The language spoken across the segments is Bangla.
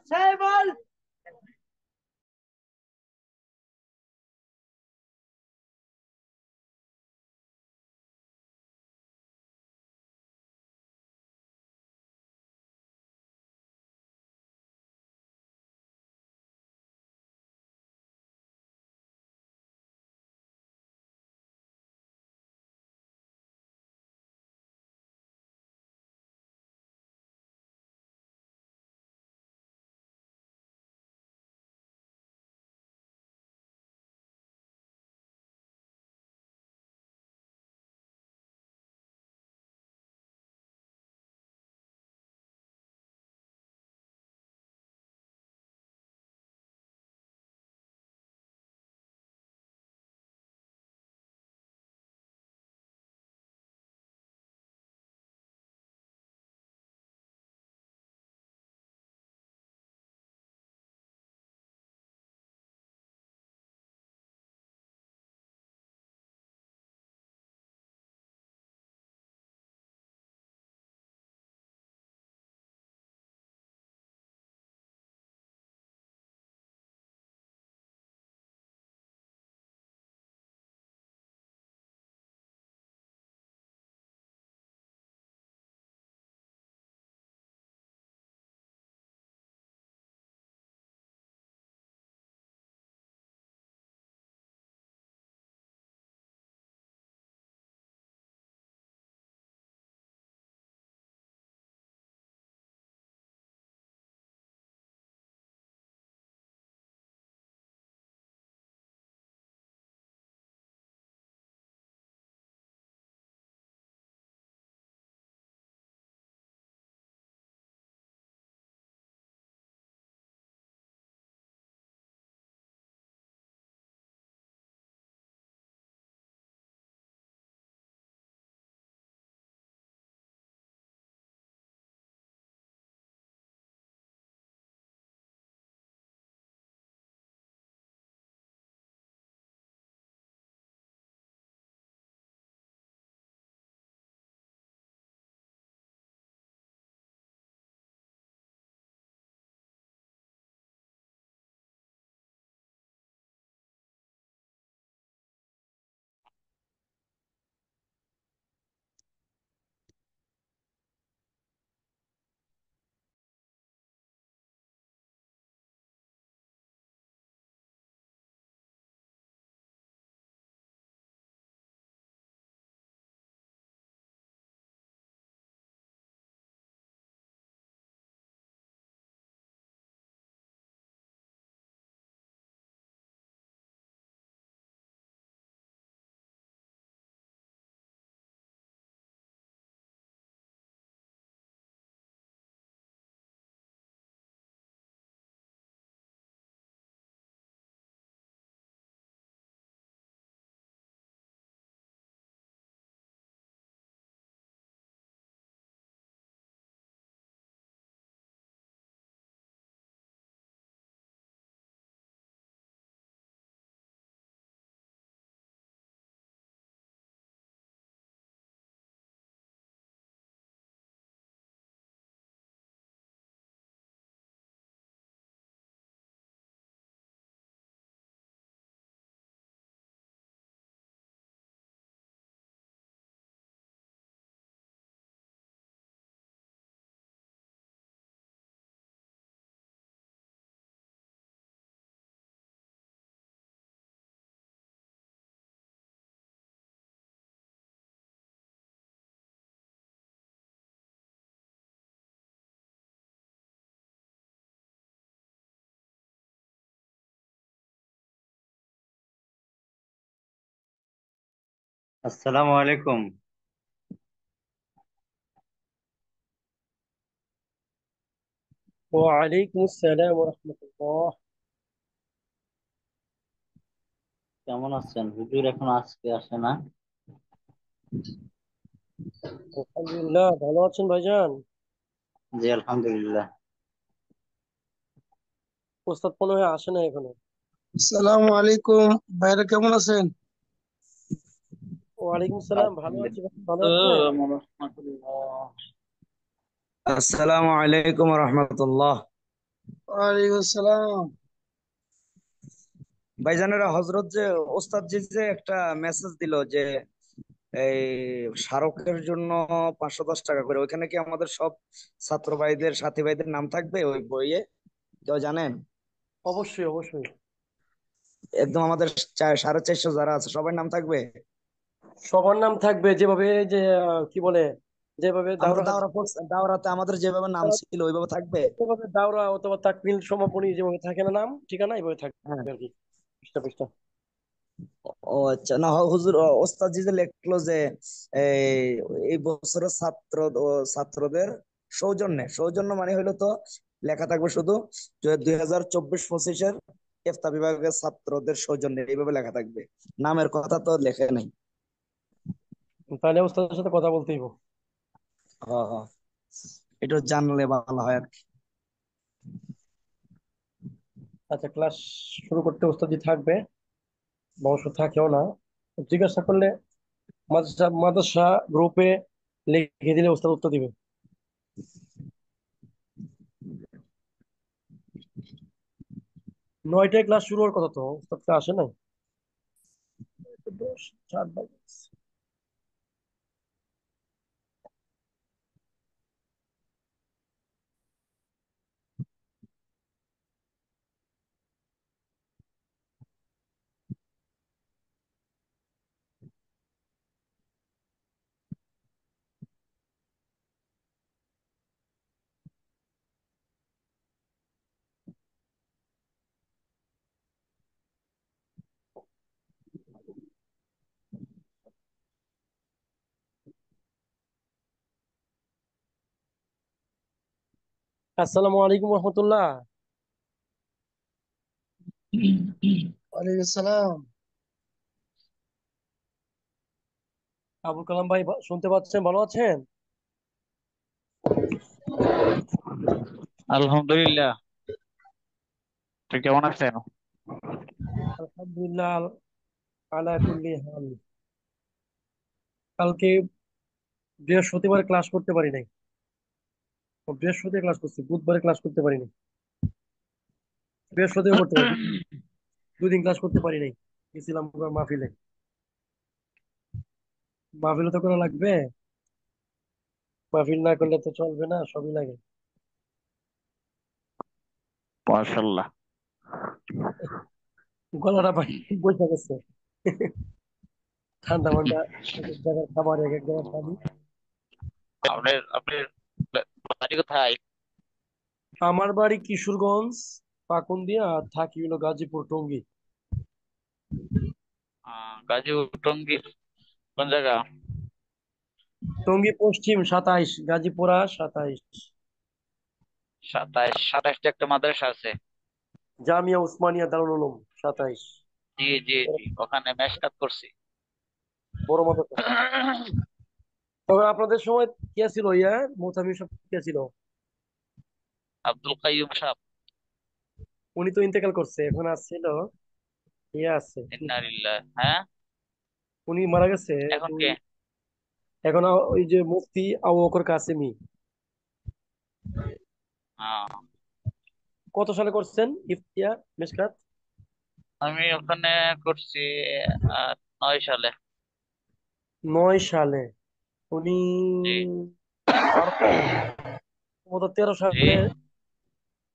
সাইবল আসসালামু আলাইকুম। ওয়ালাইকুম আসসালাম রহমতুল্লাহ। কেমন আছেন? হুজুর এখন আজকে আসে না। আলহামদুলিল্লাহ, ভালো আছেন ভাইজান? জি আলহামদুলিল্লাহ। ওস্তাদ মনে হয় আসে না এখনো। আসসালামু আলাইকুম। ভাইরা কেমন আছেন? ওয়ালাইকুম আসসালাম, ভালো আছি ভাই, ভালো আছেন? আসসালামু রাহমাতুল্লাহ। আসসালামু আলাইকুম রহমতুল্লাহ। ওয়ালাইকুম আসসালাম। ভাইজানেরা, হজরত যে ওস্তাদ জি যে একটা মেসেজ দিল যে এই স্মারকের জন্য 510 টাকা করে, ওইখানে কি আমাদের সব ছাত্র ভাইদের সাথী ভাইদের নাম থাকবে ওই বইয়ে? কেউ জানেন? অবশ্যই অবশ্যই। একদম আমাদের 450 যারা আছে সবার নাম থাকবে? সবার নাম থাকবে, যেভাবে যে কি বলে, যেভাবে আমরা দাওরা দাওরাতে আমাদের যেভাবে নাম ছিল ওইভাবে থাকবে? যেভাবে দাওরা অথবা তাকমিল সমাপনী যেভাবে থাকে না, নাম ঠিকানা এইভাবে থাকবে হ্যাঁ। আর কি, পৃষ্ঠা পৃষ্ঠা। ও আচ্ছা, না হুজুর, ওস্তাদ জি যে লিখলো যে এই এই বছরের ছাত্রদের সৌজন্য মানে হইলো তো লেখা থাকবে শুধু 2024-25-এর ইফতা বিভাগের ছাত্রদের সৌজন্যে, এইভাবে লেখা থাকবে। নামের কথা তো লেখে নাই। তাহলে ওস্তাদের সাথে কথা বলতেই হবে। হ হ, এটা জানলে ভালো হয় আর কি। আচ্ছা, ক্লাস শুরু করতে ওস্তাদ থাকবে, অবশ্য থাকেও না। জিজ্ঞাসা করলে মাদ্রাসা মাদ্রাসা গ্রুপে লিখে দিলে ওস্তাদ উত্তর দিবে। 9টায় ক্লাস শুরু হওয়ার কথা, তো ওস্তাদ তো আসে নাই। 10, 4 বাজে। আসসালামু আলাইকুম রহমতুল্লাহ। ওয়ালাইকুম আসসালাম। আবুল কালাম ভাই, শুনতে পাচ্ছেন? ভালো আছেন? আলহামদুলিল্লাহ। তুই কেমন আছেন? আলহামদুলিল্লাহ, আলা কুল্লি হাল। কালকে বৃহস্পতিবার ক্লাস করতে পারি নাই। বৃহস্পতিবার ক্লাস করছি, বুধবারে ক্লাস করতে পারি নাই। বৃহস্পতিবার করতে পারি, 2 দিন ক্লাস করতে পারি নাই। গেছিলাম মাহফিলে। মাহফিলে তো করা লাগবে, মাহফিল না করলে তো চলবে না, সবই লাগে। মাশাআল্লাহ। গলাটা ভাই বসে গেছে। ঠান্ডা ঠান্ডা, এক এক জায়গার খাবার, এক এক জায়গার পানি। আপনার বাড়ি কোথায়? আমার বাড়ি কিশোরগঞ্জ, পাকুন্দিয়া, আর থাকি হলো গাজীপুর টঙ্গী। গাজীপুর টঙ্গী কোন জায়গা? টঙ্গী পশ্চিম 27, গাজীপুরা 27। 27টা একটা মাদ্রাসা আছে। জামিয়া উসমানিয়া দারুল উলুম 27। জি জি জি, ওখানে মেশকাত করছি। বড় মাদ্রাসা। তবে আপনাদের সময় কে ছিল, ইয়া মোতামিম সাহেব কে ছিল? আব্দুল কাইয়ুম সাহেব। উনি তো ইন্তেকাল করছে, এখন আসছিল ইয়ে আছে। ইন্না লিল্লাহ। হ্যাঁ। উনি মারা গেছে এখন এখন। কে? এখন ওই যে মুফতি আবু বকর কাসেমি। আহ, কত সালে করছেন ইফতিয়া মিশকাত? আমি ওখানে করছি 9 সালে। 9 সালে। উনি জি আরো সম্ভবত 13 সালে, জি।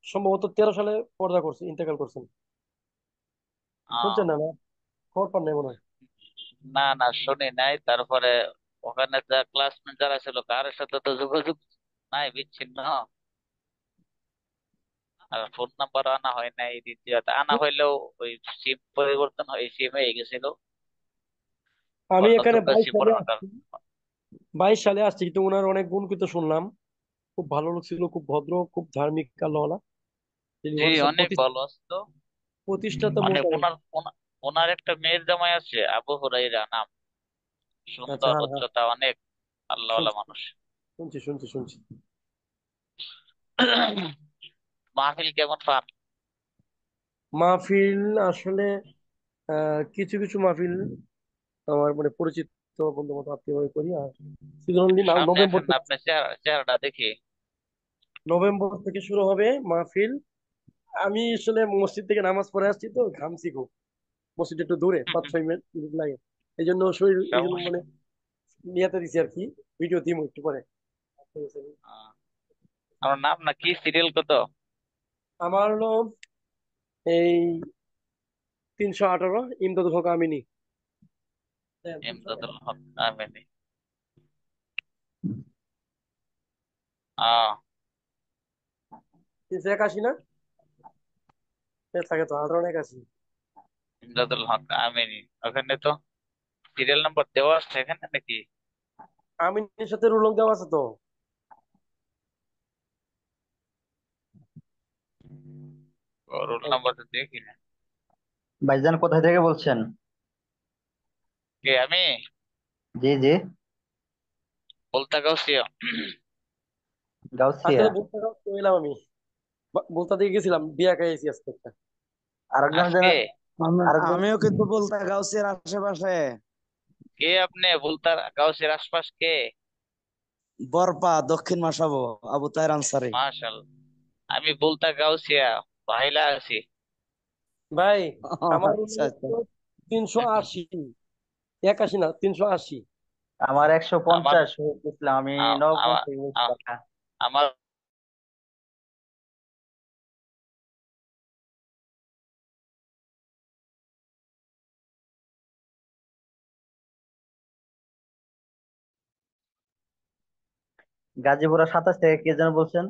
সম্ভবত 13 সালে পর্দা করছে, ইন্তেকাল করছেন। শুনছেন আহ, না, না খবর পান নাই মনে হয়। না না, শুনি নাই। তারপরে ওখানে যা ক্লাসমেট যারা ছিল কারোর সাথে তো যোগাযোগ নাই, বিচ্ছিন্ন। আর ফোন নাম্বার আনা হয় নাই, দ্বিতীয়ত আনা হইলেও ওই সিম পরিবর্তন হয়ে সিম হয়ে গেছিল। আমি অন্য এখানে দুটো 22 সালে পড়ানোর আসছি, 22 সালে আসছি, কিন্তু ওনার অনেক গুণ কিন্তু শুনলাম। খুব ভালো লোক ছিল, খুব ভদ্র, খুব ধার্মিক আল্লাহওয়ালা। তিনি জি মাদ্রাসার অনেক ভালো আসতো। প্রতিষ্ঠাতা মানে মোতাবেক। ওনার একটা মেয়ের জামাই আছে আবু হুরাইরা নাম, আচ্ছা, সুন্দর হ্যাঁ হ্যাঁ, উচ্চতা অনেক, আল্লাহওয়ালা শুনছি মানুষ। শুনছি শুনছি শুনছি। মাহফিল কেমন পান? মাহফিল আসলে কিছু কিছু মাহফিল আমার মানে পরিচিত বন্ধু মতো আত্মীয় ভাবে করি। আর সিজনালি সামনে নভেম্বর আসেন না, থেকে, আপনার চেহারাটা দেখি। নভেম্বর থেকে শুরু হবে মাহফিল। আমি আসলে মসজিদ থেকে নামাজ পড়ে আসছি, তো ঘামছি খুব। মসজিদ একটু দূরে, 5-6 মিনিট লাগে। এই জন্য শরীর, এই জন্য সমস্যা। মানে নিয়াতে দিছি আর কি। ভিডিও দিব একটু পরে। আমার নাম না কি, সিরিয়াল কত? আমার হলো এই 318, ইমদাদুল হক আমিনী। হ্যাঁ, ইমদাদুল হক আমিনী। আহ 381 না? থাকে তো 1881। ইমদাদুল হক আমিনী, ওখানে তো সিরিয়াল নাম্বার দেওয়া আছে এখানে নাকি? আমিনের সাথে রুলক দেওয়া আছে তো। রোল নাম্বার তো দেখি না। ভাইজান কোথায় থেকে বলছেন? কে আমি? জি জি। বলতা গাউসিয়া। গাউসিয়া। আসলে বলতে গেলাম আমি, বলতে দিয়ে গেছিলাম, বিয়া খাইছি আজকে একটা। আরেকজন যেন, আজকে? আরেকজন। আমিও কিন্তু বলতে গাউসিয়ার আশেপাশে। কে আপনি বলতা গাউসিয়ার আশপাশ কে? বরপা দক্ষিণ মাসাবো, আবু তাহের আনসারি। মাশাল। আমি বলতা গাউসিয়া ভাইলা আছি। ভাই, ও, আমার রুল আচ্ছা আচ্ছা। হলো 380, 81 না, 380। আমার আমার 150 হয়ে গেছিলাম, আমি নবগঞ্জ আমার থেকে বলছি কথা। আমার গাজীপুরা 27 থেকে কে যেন বলছেন?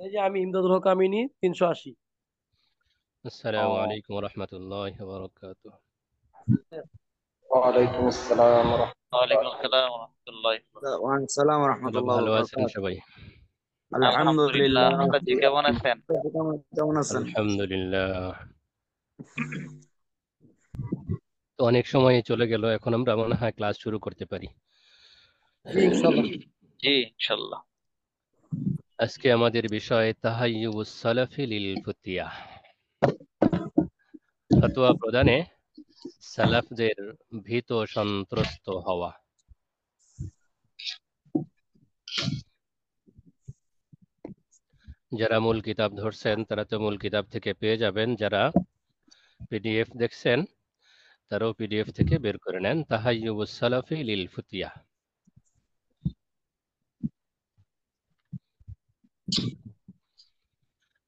এই যে আমি ইমদাদুল হক আমিনী, 380। السلام عليكم ورحمة الله وبركاته. ওয়ালাইকুম আসসালাম ওয়ালাইকুম আসসালাম ওয়া রাহমাতুল্লাহি ওয়া বারাকাতুহু। ওয়ালাইকুম সালাম হ্যালো রহমতুল্লাহ ভালো আছেন বরকাত। সবাই? আলহামদুলিল্লাহ, আলহামদুলিল্লাহ। ওস্তাদ জি কেমন আছেন? কেমন কেমন আছেন? আলহামদুলিল্লাহ। তো অনেক সময় চলে গেল, এখন আমরা মনে হয় ক্লাস শুরু করতে পারি। জি ইনশাল্লাহ। জি ইনশাল্লাহ। আজকে আমাদের বিষয় তাহাইয়ুবুস সালাফি লিল ফুতিয়াহ, ফতোয়া প্রদানে সালাফদের ভীত সন্ত্রস্ত হওয়া। যারা মূল কিতাব ধরছেন তারা তো মূল কিতাব থেকে পেয়ে যাবেন, যারা পিডিএফ দেখছেন তারাও পিডিএফ থেকে বের করে নেন। তাহাইয়ুবুস সালাফি লিল ফুতিয়াহ।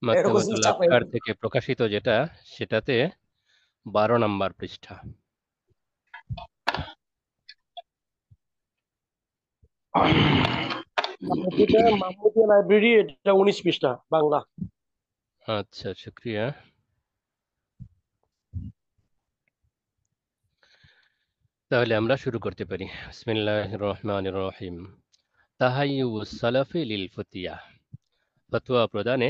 এরকম মাকতাবাতুল চাপাই। আফকার থেকে প্রকাশিত যেটা, সেটাতে 12 নম্বর পৃষ্ঠা। মাহমুদিয়া লাইব্রেরি, এটা 19 পৃষ্ঠা, বাংলা। আচ্ছা, শুক্রিয়া। তাহলে আমরা শুরু করতে পারি। বিসমিল্লাহির রহমানির রহিম। তাহাইয়ুবুস সালাফি লিল ফুতিয়াহ, ফতোয়া প্রদানে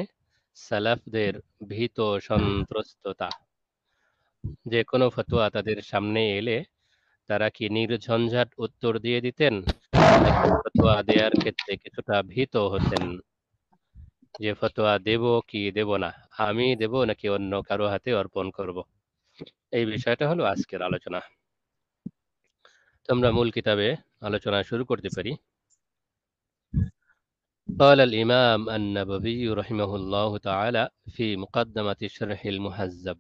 সালাফদের ভীত সন্ত্রস্ততা। যে কোনো ফতোয়া তাদের সামনে এলে তারা কি নির্ঝঞ্ঝাট উত্তর দিয়ে দিতেন, নাকি ফতোয়া দেওয়ার ক্ষেত্রে কিছুটা ভীত হতেন, যে ফতোয়া দেব কি দেব না, আমি দেব নাকি অন্য কারো হাতে অর্পণ করব? এই বিষয়টা হলো আজকের আলোচনা। তো আমরা মূল কিতাবে আলোচনা শুরু করতে পারি। قال الإمام النووي رحمه الله تعالى في مقدمة شرح المهذب।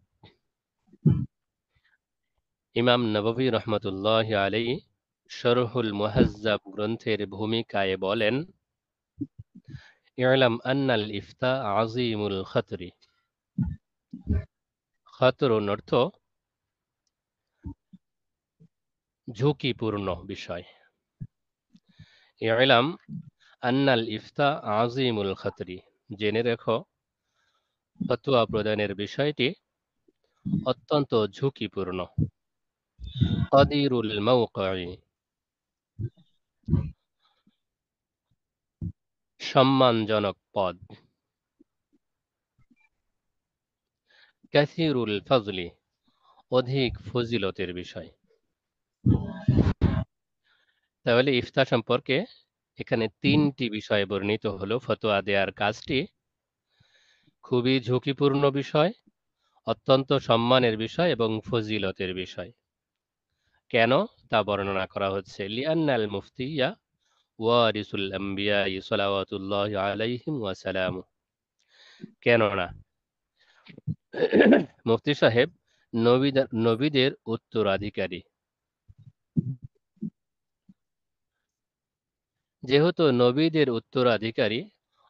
ইমাম নববী রহমতুল্লাহ আলাইহি শরহুল মুহাজ্জাব গ্রন্থের ভূমিকায় বলেন, ইলাম আন্নাল ইফতা আজিমুল খতরি। খতরুন অর্থ ঝুঁকিপূর্ণ বিষয়। ইলাম আন্নাল ইফতা আজিমুল খতরি, জেনে রেখো ফতোয়া প্রদানের বিষয়টি অত্যন্ত ঝুঁকিপূর্ণ। কাদিরুল মাওকি'i, সম্মানজনক পদ। কাসিরুল ফজলি, অধিক ফজিলতের বিষয়। তাহলে ইফতার সম্পর্কে এখানে 3টি বিষয় বর্ণিত হলো। ফতোয়া দেওয়ার কাজটি খুবই ঝুঁকিপূর্ণ বিষয়, অত্যন্ত সম্মানের বিষয় এবং ফজিলতের বিষয়। কেন তা বর্ণনা করা হচ্ছে। লিআন্নাল মুফতিয়া ওয়ারিসুল আম্বিয়াই সালাওয়াতুল্লাহি আলাইহিম ওয়া সালামুহু, কেননা মুফতি সাহেব নবীদের উত্তরাধিকারী। যেহেতু নবীদের উত্তরাধিকারী,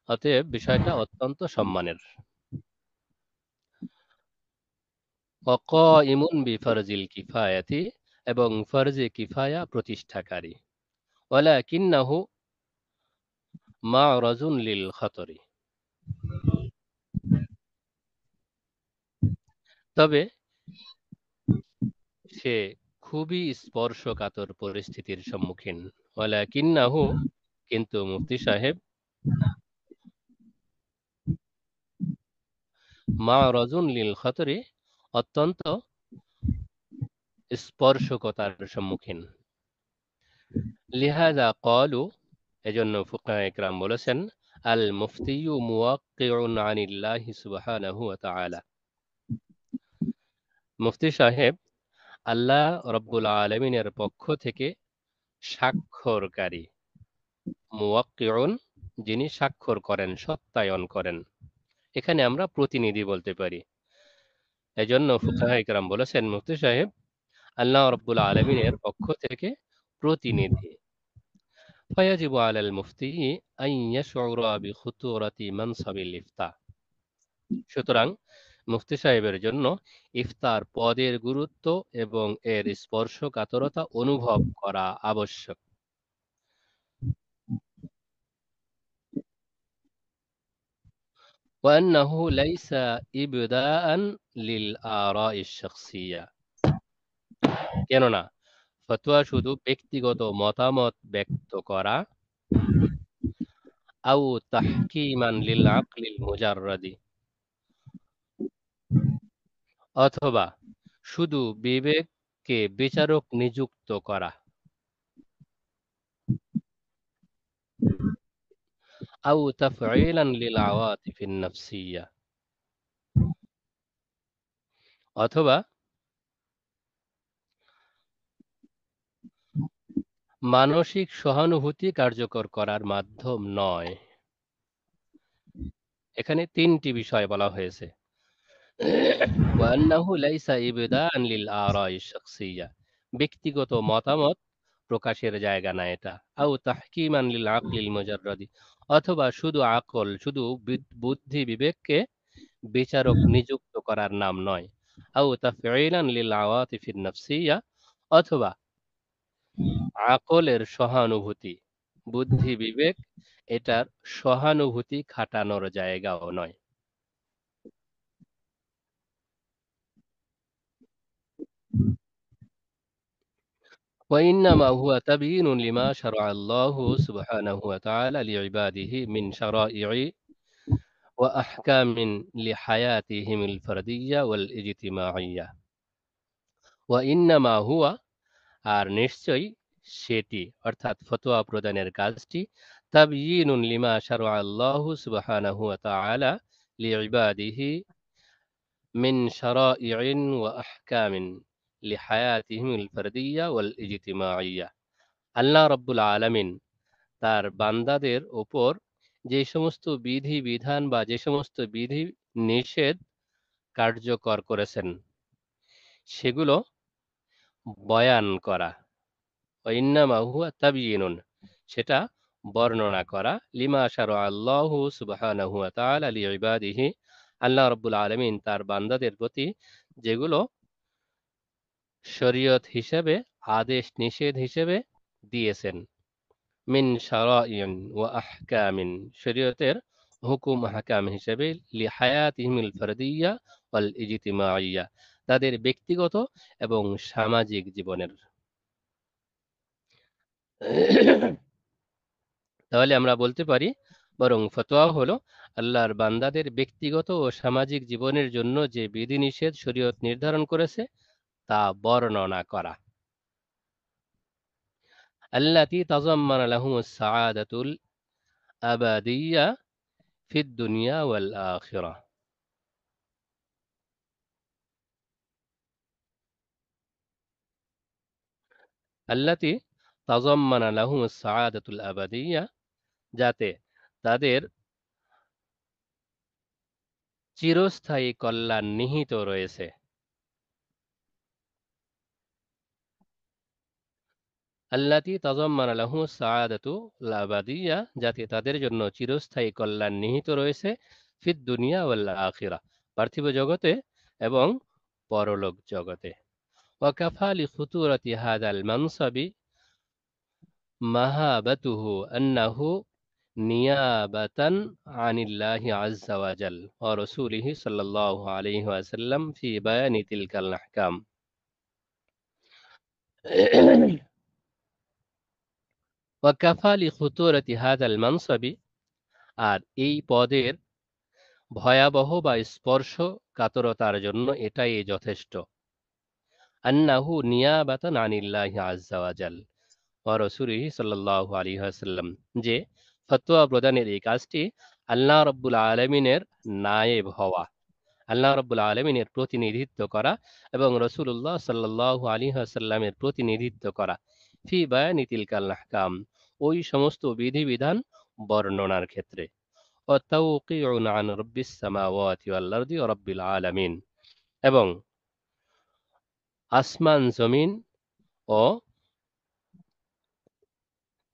অতএব বিষয়টা অত্যন্ত সম্মানের। ওয়াকাইমুন বিফরজিল কিফায়াতি, এবং ফরজে কিফায়া প্রতিষ্ঠাকারী। ওয়ালাকিন্নাহু মা'রাজুন লিল খতরি, তবে সে খুবই স্পর্শকাতর পরিস্থিতির সম্মুখীন। ওয়ালাকিন্নাহু, কিন্তু মুফতি সাহেব, মা'রাজুন লিল খতরি, অত্যন্ত স্পর্শকতার সম্মুখীন। লিহাযা ক্বালু, এজন্য ফুকাহায়ে কেরাম বলেছেন, আল মুফতিয়্যু মুওয়াক্কিউন আনিল্লাহি সুবহানাহু ওয়া তাআলা, মুফতি সাহেব আল্লাহ রাব্বুল আলামিনের পক্ষ থেকে স্বাক্ষরকারী। মুওয়াক্কিউন, যিনি স্বাক্ষর করেন, সত্যায়ন করেন। এখানে আমরা প্রতিনিধি বলতে পারি। এজন্য ফুকাহায়ে কেরাম বলেছেন মুফতি সাহেব আল্লাহ রাব্বুল আলামিনের পক্ষ থেকে প্রতিনিধি। ফায়াজিবু আলাল মুফতি আন ইয়াশউরা বিখুতুরাতি মানসাবিল ইফতা, সুতরাং মুফতি সাহেবের জন্য ইফতার পদের গুরুত্ব এবং এর স্পর্শকাতরতা অনুভব করা আবশ্যক। ওয়ান্নাহু লাইসা ইবদাআন লিল আরাইশ শাখসিয়া, কেননা ফতোয়া শুধু ব্যক্তিগত মতামত ব্যক্ত করা, আও তাহকিমান লিল আকলিল মুজাররাদি, অথবা শুধু বিবেককে বিচারক নিযুক্ত করা, আও তাফঈলান লিল আওয়াতিফিন নাফসিয়া, অথবা মানসিক সহানুভূতি কার্যকর করার মাধ্যম নয়। এখানে 3টি বিষয় বলা হয়েছে। ওয়ান্নাহু লাইসা ইবদাআন লিল আরাইশ শাখসিয়া, ব্যক্তিগত মতামত প্রকাশের জায়গা না এটা। আও তাহকিমান লিল আকলিল মুজাররাদি, অথবা শুধু আকল, শুধু বুদ্ধি বিবেককে বিচারক নিযুক্ত করার নাম নয়। আও তাফঈলান লিল আওয়াতিফিন নাফসিয়া, অথবা আকলের সহানুভূতি, বুদ্ধি বিবেক এটার সহানুভূতি খাটানোর জায়গাও নয়। وإنما هو تبيين لما شرع الله سبحانه وتعالى لعباده من شرائع وأحكام لحياتهم الفردية والاجتماعية। وإنما هو, আর নিশ্চয়ই সেটি, অর্থাৎ ফতোয়া প্রদানের কাজটি, তাবয়ীনুন লিমা শারআ আল্লাহু সুবহানাহু ওয়া তাআলা লিইবাদিহি মিন শারাইইন ওয়া আহকামিন লিহায়াতিহিমিল ফারদিয়্যা ওয়াল ইজতিমাইয়্যা। আল্লাহ রাব্বুল আলামিন তার বান্দাদের উপর যে সমস্ত বিধি বিধান বা যে সমস্ত বিধি নিষেধ কার্যকর করেছেন সেগুলো বয়ান করা। ওয়াইন্নামা হুয়া তাবয়ীনুন, সেটা বর্ণনা করা, লিমা শারআ আল্লাহু সুবহানাহু ওয়া তাআলা লিইবাদিহি, আল্লাহ রাব্বুল আলামিন তার বান্দাদের প্রতি যেগুলো শরীয়ত হিসেবে, আদেশ নিষেধ হিসেবে দিয়েছেন। মিন শারাইন ওয়া আহকামিন, শরীয়তের হুকুম আহকাম হিসেবে, লিহায়াতিহিমিল ফারদিয়্যা ওয়াল ইজতিমাইয়্যা, তাদের ব্যক্তিগত এবং সামাজিক জীবনের। তাহলে আমরা বলতে পারি বরং ফতোয়া হলো আল্লাহর বান্দাদের ব্যক্তিগত ও সামাজিক জীবনের জন্য যে বিধিনিষেধ শরীয়ত নির্ধারণ করেছে তা বর্ণনা করা। আল্লাতী তাযাম্মানা লাহুমুস সাআদাতুল আবাদিয়্যা ফিদ দুনিয়া ওয়াল আখিরাহ। আল্লাতী তাযাম্মানা লাহুমুস সাআদাতুল আবাদিয়্যা, যাতে তাদের চিরস্থায়ী কল্যাণ নিহিত রয়েছে। আল্লাতী তাযাম্মানা লাহুমুস সাআদাতুল আবাদিয়্যা, যাতে তাদের জন্য চিরস্থায়ী কল্যাণ নিহিত রয়েছে ফিদ দুনিয়া ওয়াল আখিরাহ, পার্থিব জগতে এবং পরলোক জগতে। ওয়া কাফা লিখুতুরাতি হাযাল মানসাবি মাহাবাতুহু আন্নাহু নিয়াবাতান আনিল্লাহি আযজা ওয়া জাল ওয়া রাসূলিহি সাল্লাল্লাহু আলাইহি ওয়াসাল্লাম ফি বায়ানি তিলকাল আহকাম। ওয়া কাফা লিখুতুরাতি হাযাল মানসাবি, আর এই পদের ভয়াবহ বা স্পর্শকাতরতার জন্য এটাই যথেষ্ট। আন্নাহু নিয়াবাতান আনিল্লাহি আযজা ওয়া জাল ওয়া রাসূলিহি সাল্লাল্লাহু আলাইহি ওয়াসাল্লাম, যে ফতোয়া প্রদানের এই কাজটি আল্লাহ রাব্বুল আলামিনের নায়েব হওয়া, আল্লাহ রাব্বুল আলামিনের প্রতিনিধিত্ব করা এবং রাসূলুল্লাহ সাল্লাল্লাহু আলাইহি ওয়াসাল্লামের প্রতিনিধিত্ব করা ফি বায়ানি তিলকাল আহকাম, ওই সমস্ত বিধিবিধান বর্ণনার ক্ষেত্রে। ওয়া তাওকিউন আন রাব্বিস সামাওয়াতি ওয়াল আরদি ওয়া রাব্বিল আলামিন, এবং আসমান জমিন ও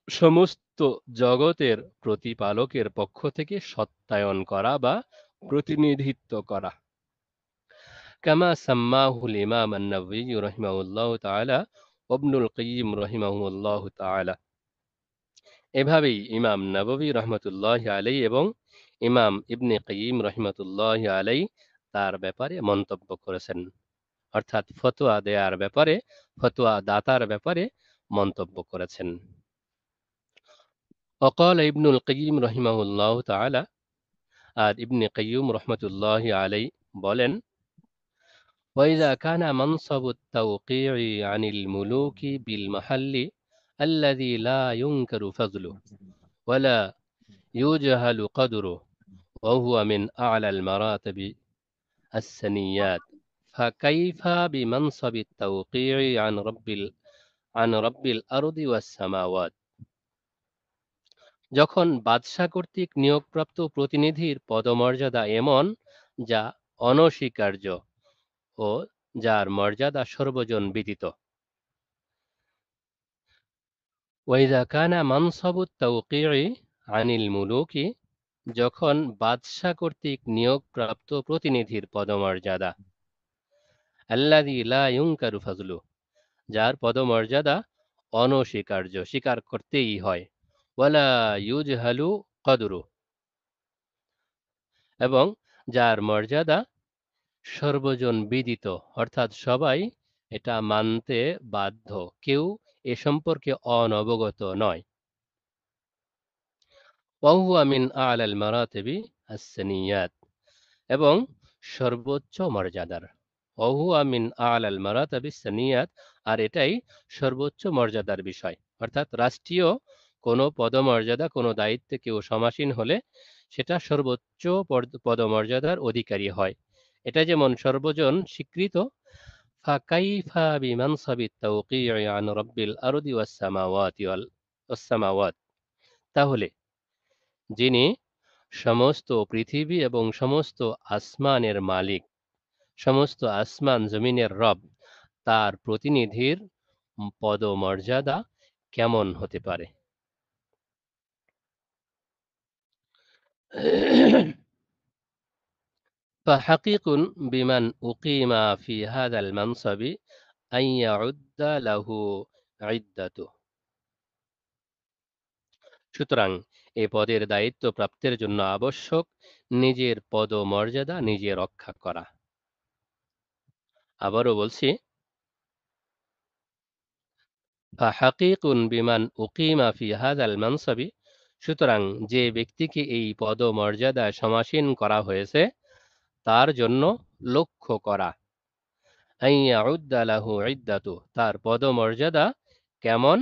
সমস্ত জগতের প্রতিপালকের পক্ষ থেকে সত্যায়ন করা বা প্রতিনিধিত্ব করা। কামা সাম্মাহুল ইমাম আন-নাওয়ী রাহিমাহুল্লাহু তাআলা ওয়া ইবনুল কাইয়্যিম রাহিমাহুল্লাহু তাআলা, এভাবেই ইমাম নাববী রাহমাতুল্লাহি আলাইহি এবং ইমাম ইবনে কাইয়্যিম রাহিমাতুল্লাহি আলাইহি তার ব্যাপারে মন্তব্য করেছেন, অর্থাৎ ফতোয়া দেয়ার ব্যাপারে, ফতোয়া দাতার ব্যাপারে মন্তব্য করেছেন। وقال ابن القيم رحمه الله تعالى, আর ইবনে কাইয়্যিম রহমতুল্লাহি আলাইহি বলেন, وإذا كان منصب التوقيع عن الملوك بالمحل الذي لا ينكر فضله ولا يجهل قدره وهو من أعلى المراتب السنيات، فكيف بمنصب التوقيع عن رب الأرض والسماوات। যখন বাদশা কর্তৃক নিয়োগপ্রাপ্ত প্রতিনিধির পদমর্যাদা এমন যা অনস্বীকার্য ও যার মর্যাদা সর্বজন বিদিত। ওয়াইদা কানা মানসাবুত তাওকীঈ আনিল মুলুকি, যখন বাদশা কর্তৃক নিয়োগপ্রাপ্ত প্রতিনিধির পদমর্যাদা আল্লাযী লা ইউনকারু ফাজলু, যার পদমর্যাদা অনস্বীকার্য, স্বীকার করতেই হয়, ওয়ালা ইউজহালু কদরু, এবং যার মর্যাদা সর্বজন বিদিত, অর্থাৎ সবাই এটা মানতে বাধ্য, কেউ এ সম্পর্কে অনবগত নয়। ওয়াহুয়া মিন আ'লাল মারাতিবি আস-সানিয়াত, এবং সর্বোচ্চ মর্যাদার। ওয়াহুয়া মিন আ'লাল মারাতিবি আস-সানিয়াত, আর এটাই সর্বোচ্চ মর্যাদার বিষয়, অর্থাৎ রাষ্ট্রীয় কোনো পদমর্যাদা, কোনো দায়িত্বে কেউ সমাসীন হলে সেটা সর্বোচ্চ পদমর্যাদার অধিকারী হয়। এটা যেমন সর্বজন স্বীকৃত। ফাকাইফা বিমানসাবি তাওকীঈ আন রাব্বিল আরদি ওয়াস সামাওয়াত, তাহলে যিনি সমস্ত পৃথিবী এবং সমস্ত আসমানের মালিক, সমস্ত আসমান জমিনের রব, তার প্রতিনিধির পদমর্যাদা কেমন হতে পারে। فحقيق بمن أقيم في هذا المنصب أن يعد له عدته। সুতরাং এ পদের দায়িত্ব প্রাপ্তের জন্য আবশ্যক নিজের পদমর্যাদা নিজে রক্ষা করা। আবারও বলছি, ফাহাকিকুন বিমান উকিমা ফি হাযাল মানসাবি, সুতরাং যে ব্যক্তিকে এই পদমর্যাদায় সমাসীন করা হয়েছে তার জন্য লক্ষ্য করা, আন ইয়াউদ্দা লাহু ইদ্দাতু, তার পদমর্যাদা কেমন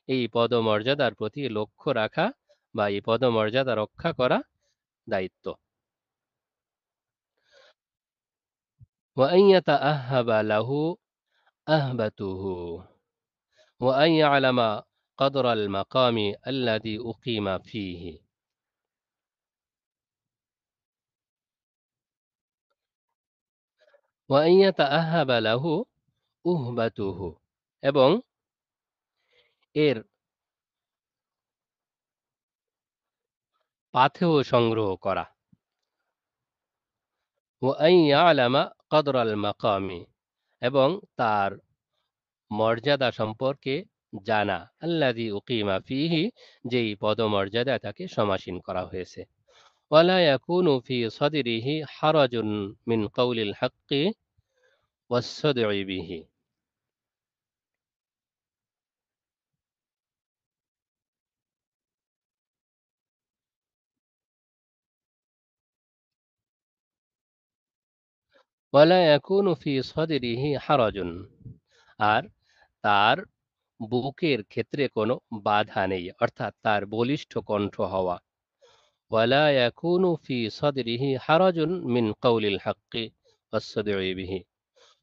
এই পদমর্যাদার প্রতি লক্ষ্য রাখা বা এই পদমর্যাদা রক্ষা করা দায়িত্ব। ওয়া আন ইয়াতাআহহাবা লাহু আহবাতুহু ওয়া আন ইয়ালামা কদরাল মাকামি আল্লাযী উকিমা ফীহি ওয়া আন ইয়াতাআহহাবা লাহু উহবাতুহু, এবং এর পাথেয় সংগ্রহ করা। ওয়া আন ইয়ালামা কদরাল মাকামি, এবং তার মর্যাদা সম্পর্কে জানা, আল্লাযী উকিমা ফীহি, যেই পদমর্যাদা তাকে সমাসীন করা হয়েছে। ওয়ালা ইয়াকুনু ফি সাদরিহি হারাজুন মিন কাউলিল হাক্কি ওয়াস-সাদঈ বিহি, ওয়ালা ইয়াকুনু ফি সাদরিহি হারাজুন, আর তার বুকের ক্ষেত্রে কোনো বাধা নেই, অর্থাৎ তার বলিষ্ঠ কণ্ঠ হওয়া। ওয়ালা ইয়াকুনু ফি সাদরিহি হারাজুন মিন কাউলিল হাক্কি ওয়াস-সাদঈ বিহি,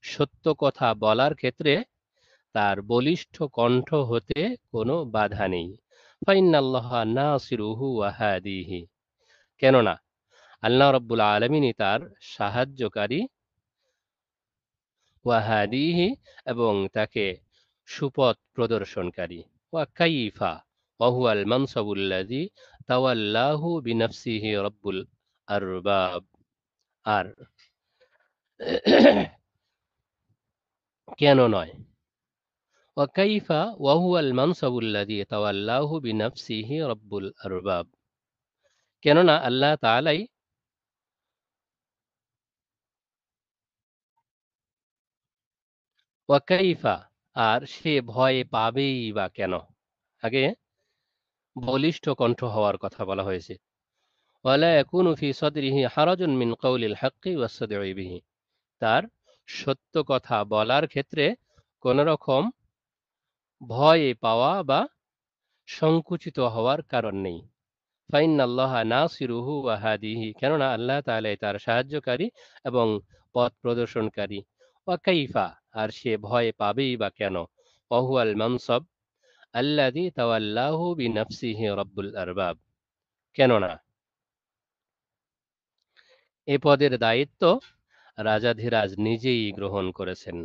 সত্য কথা বলার ক্ষেত্রে তার বলিষ্ঠ কণ্ঠ হতে কোনো বাধা নেই। ফাইন্নাল্লাহা নাসিরুহু ওয়া হাদিহি, কেননা আল্লাহ রাব্বুল আলামিনই তার সাহায্যকারী, ওয়া হাদিহি, এবং তাকে সুপথ প্রদর্শনকারী। ওয়া কাইফা ওয়া হুয়াল মানসাবুল্লাযী তাওয়াল্লাহু বিনাফসিহি রাব্বুল আরবাব, আর কেন নয়, ওয়া কাইফা ওয়া হুয়াল মানসাবুল্লাযী তাওয়াল্লাহু বিনাফসিহি রাব্বুল আরবাব, কেননা আল্লাহ তাআলাই, ওয়া কাইফা, আর সে ভয় পাবেই বা কেন, আগে বলিষ্ঠ কণ্ঠ হওয়ার কথা বলা হয়েছে। ওয়ালা ইয়াকুনু ফি সাদরিহি হারাজুন মিন কাউলিল হাক্কি ওয়াস-সাদঈ বিহি, তার সত্য কথা বলার ক্ষেত্রে কোন রকম ভয় পাওয়া বা সংকুচিত হওয়ার কারণ নেই। ফাইন্নাল্লাহা নাসিরুহু ওয়া হাদিহি, কেননা আল্লাহ তাআলাই তার সাহায্যকারী এবং পথ প্রদর্শনকারী। ওয়া কাইফা, আর সে ভয় পাবেই বা কেন, ওয়া হুয়াল মানসাব আল্লাযী তাওয়াল্লাহু বিনাফসিহি রাব্বুল আরবাব, কেননা এ পদের দায়িত্ব রাজাধিরাজ নিজেই গ্রহণ করেছেন।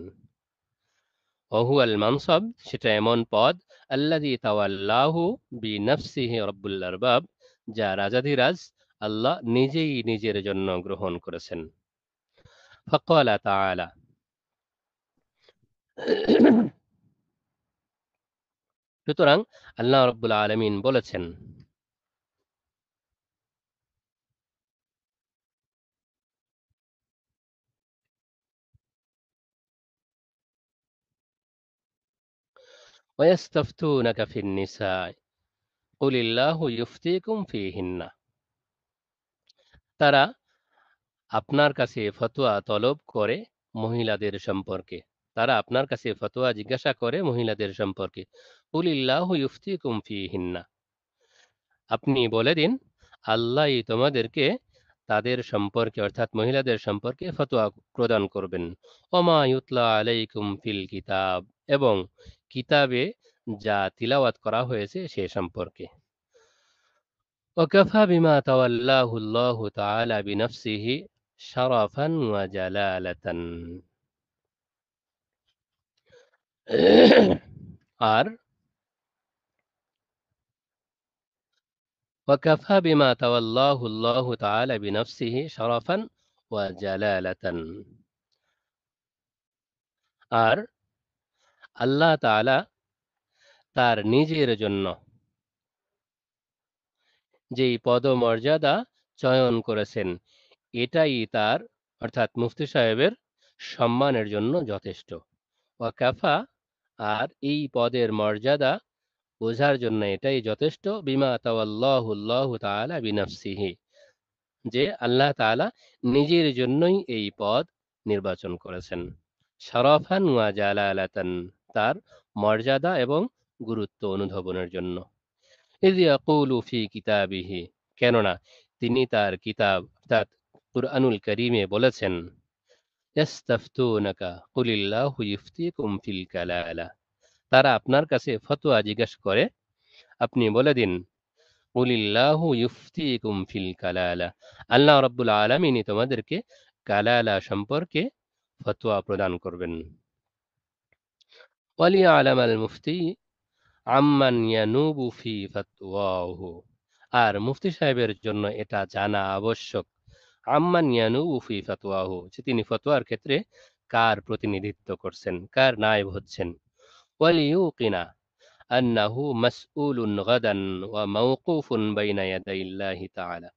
ওহুয়াল মানসাব, সেটা এমন পদ, আল্লাযী তাওয়াল্লাহু বিনাফসিহি রাব্বুল আরবাব, যা রাজাধিরাজ আল্লাহ নিজেই নিজের জন্য গ্রহণ করেছেন। ফাকালা তাআলা, সুতরাং আল্লাহ রাব্বুল আলামিন বলেছেন, ওয়াস্তাফতুনাকা ফিন নিসা কুলিল্লাহু ইফতিকুম ফীহিন্না, তারা আপনার কাছে ফতোয়া তলব করে মহিলাদের সম্পর্কে, তারা আপনার কাছে ফতোয়া জিজ্ঞাসা করে মহিলাদের সম্পর্কে। কুলিল্লাহু ইফতিকুম ফীহিন্না, আপনি বলে দিন আল্লাহই তোমাদেরকে তাদের সম্পর্কে, অর্থাৎ মহিলাদের সম্পর্কে ফতোয়া প্রদান করবেন। ওমা ইউতলা আলাইকুম ফিল কিতাব, এবং কিতাবে যা তিলাওয়াত করা হয়েছে সে সম্পর্কে। ওয়াকাফা বিমা তাওয়াল্লাহু আল্লাহু তাআলা বিনফসিহি শারাফান ওয়া জালালাতান, আর ওয়াকাফা বিমা তাওয়াল্লাহু আল্লাহু তাআলা বিনফসিহি শারাফান ওয়া জালালাতান, আর আল্লাহ তাআলা তার নিজের জন্য যেই পদমর্যাদা চয়ন করেছেন, এটাই তার, অর্থাৎ মুফতি সাহেবের সম্মানের জন্য যথেষ্ট। ওয়াকাফা, আর এই পদের মর্যাদা বোঝার জন্য এটাই যথেষ্ট। বিমা তাওয়াল্লাহুল্লাহু তাআলা বিনাফসিহি, যে আল্লাহ তাআলা নিজের জন্যই এই পদ নির্বাচন করেছেন। শারাফান ওয়া জালালাতান, তার মর্যাদা এবং গুরুত্ব অনুধাবনের জন্য। ইয ইয়াকুলু ফি কিতাবিহি, কেননা তিনি তার কিতাব অর্থাৎ কুরআনুল কারীমে বলেছেন, ইয়াস্তাফতুনাকা কুলিল্লাহু ইফতিকুম ফিল কালালা, তারা আপনার কাছে ফতোয়া জিজ্ঞাসা করে, আপনি বলে দিন, কুলিল্লাহু ইফতিকুম ফিল কালালা, আল্লাহ রাব্বুল আলামিনই তোমাদেরকে কালালা সম্পর্কে ফতোয়া প্রদান করবেন। ওয়ালিয়ালামাল মুফতি আম্মান ইয়ানুবু ফি ফাতওয়াহু, আর মুফতি সাহেবের জন্য এটা জানা আবশ্যক, আম্মান ইয়ানুবু ফি ফাতওয়াহু, যে তিনি ফতোয়ার ক্ষেত্রে কার প্রতিনিধিত্ব করছেন, কার নায়েব হচ্ছেন। ওয়ালিয়ুকিনা আন্নাহু মাসউলুন গাদান ওয়া মাওকুফুন বাইনা ইয়াদাইল্লাহি তাআলা,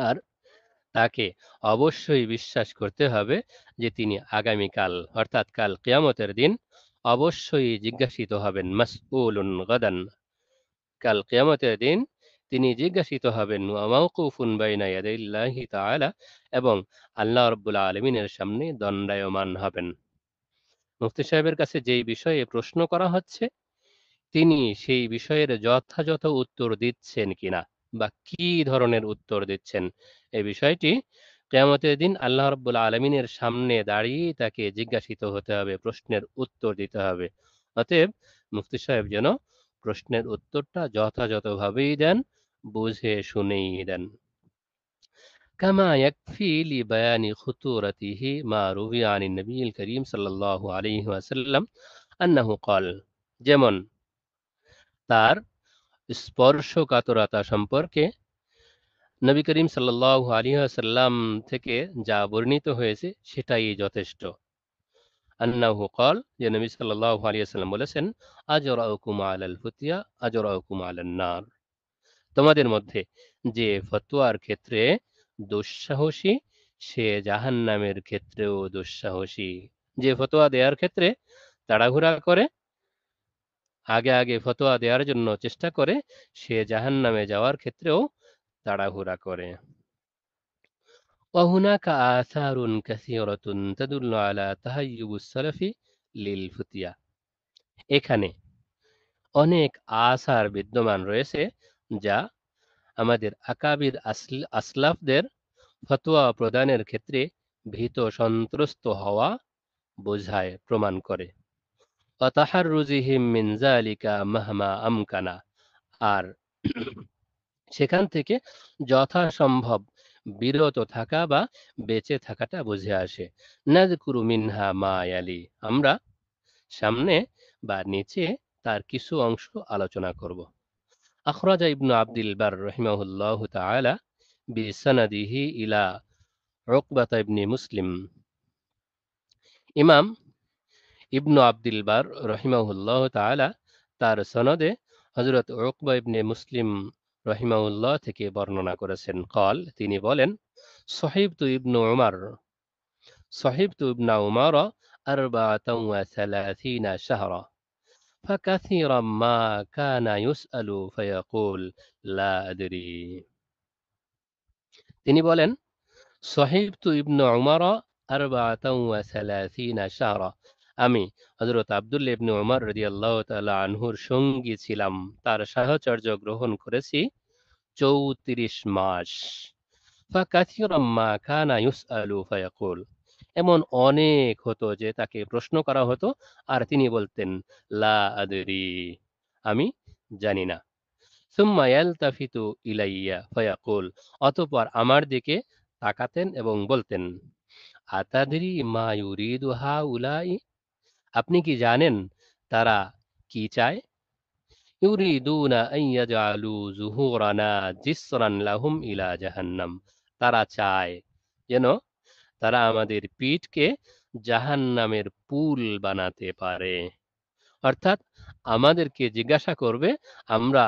আর তাকে অবশ্যই বিশ্বাস করতে হবে যে তিনি আগামীকাল অর্থাৎ কাল কিয়ামতের দিন অবশ্যই জিজ্ঞাসিত হবেন। মাসউলুন গাদান, কাল কিয়ামতের দিন তিনি জিজ্ঞাসিত হবেন। ওয়া মাওকুফুন বাইনা ইয়াদাইল্লাহি তাআলা, এবং আল্লাহ রাব্বুল আলামিনের সামনে দণ্ডায়মান হবেন। মুফতি সাহেবের কাছে যেই বিষয়ে প্রশ্ন করা হচ্ছে তিনি সেই বিষয়ের যথাযথ উত্তর দিচ্ছেন কিনা বা কি ধরনের উত্তর দিচ্ছেন, এই বিষয়টি কিয়ামতের দিন আল্লাহ রাব্বুল আলামিনের সামনে দাঁড়িয়ে তাকে জিজ্ঞাসিত হতে হবে, প্রশ্নের উত্তর দিতে হবে। অতএব মুফতি সাহেব যেন প্রশ্নের উত্তরটা যথাযথভাবেই দেন, বুঝে শুনেই দেন। কামা ইয়াকফি লিবায়ানি খুতুরাতিহি মা রুবিয়া আনিন নবিয়িল করিম সাল্লাল্লাহু আলাইহি ওয়াসাল্লাম আন্নাহু ক্বাল, যেমন তার স্পর্শকাতরতা সম্পর্কে নবী করিম সাল্লাল্লাহু আলাইহি ওয়াসাল্লাম থেকে যা বর্ণিত হয়েছে সেটাই যথেষ্ট। আন্নাহু ক্বাল, যে নবী সাল্লাল্লাহু আলাইহি ওয়াসাল্লাম বলেছেন, আজরাউকুম আলাল ফুতিয়া আজরাউকুম আলান নার, তোমাদের মধ্যে যে ফতোয়ার ক্ষেত্রে দুঃসাহসী সে জাহান্নামের ক্ষেত্রেও দুঃসাহসী। যে ফতোয়া দেওয়ার ক্ষেত্রে তাড়াহুড়া করে, আগে আগে ফতোয়া দেওয়ার জন্য চেষ্টা করে, সে জাহান্নামে যাওয়ার ক্ষেত্রেও তাড়াহুড়া করে। وهناك آثار كثيرة تدل على تهيب السلف للفتيا, এখানে অনেক আসার বিদ্যমান রয়েছে যা আমাদের আকাবির আসলাফদের ফতোয়া প্রদানের ক্ষেত্রে ভীত সন্ত্রস্ত হওয়া বোঝায়, প্রমাণ করে। ওয়াতাহাররুজিহিম মিন যালিকা মাহমা আমকানা, আর সেখান থেকে যথাসম্ভব বিরত থাকা বা বেঁচে থাকাটা বুঝে আসে। নাযকুরু মিনহা মা ইয়ালি, আমরা সামনে বা নিচে তার কিছু অংশ আলোচনা করব। আখরাজা ইবনু আব্দুল বার রাহিমাহুল্লাহু তাআলা বিসানাদিহি ইলা উকবাতা ইবনে মুসলিম, ইমাম ইবনু আব্দুল বার রহিমাহুল্লাহ তাআলা তার সনদে হযরত উকবা ইবনে মুসলিম রহিমাহুল্লাহ থেকে বর্ণনা করেছেন। قال, তিনি বলেন, صحبت ابن عمر 34 شهرا فكثيرا ما كان يسأل فيقول لا أدري, তিনি বলেন, صحبت ابن عمر 34 شهرا, আমি হযরত আব্দুল্লাহ ইবনে উমর রাদিয়াল্লাহু তাআলা আনহুর সঙ্গী ছিলাম, তার সাহচর্য গ্রহণ করেছি 34 মাস। ফাকাসিরা মা কানা ইউসআলু ফায়াকুল, এমন অনেক হতো যে তাকে প্রশ্ন করা হতো আর তিনি বলতেন লা আদরি, আমি জানি না। সুম্মা ইয়ালতাফিতু ইলাইয়া ফায়াকুল, অতঃপর আমার দিকে তাকাতেন এবং বলতেন, আতাদরি মা ইউরিদু হাউলাই, আপনি কি জানেন তারা কি চায়? ইউরিদুনা আন ইয়াজআলু যুহুরানা জিসরান লাহুম ইলা জাহান্নাম, তারা চায় যেন তারা আমাদের পিঠকে জাহান্নামের পুল বানাতে পারে। অর্থাৎ আমাদেরকে জিজ্ঞাসা করবে, আমরা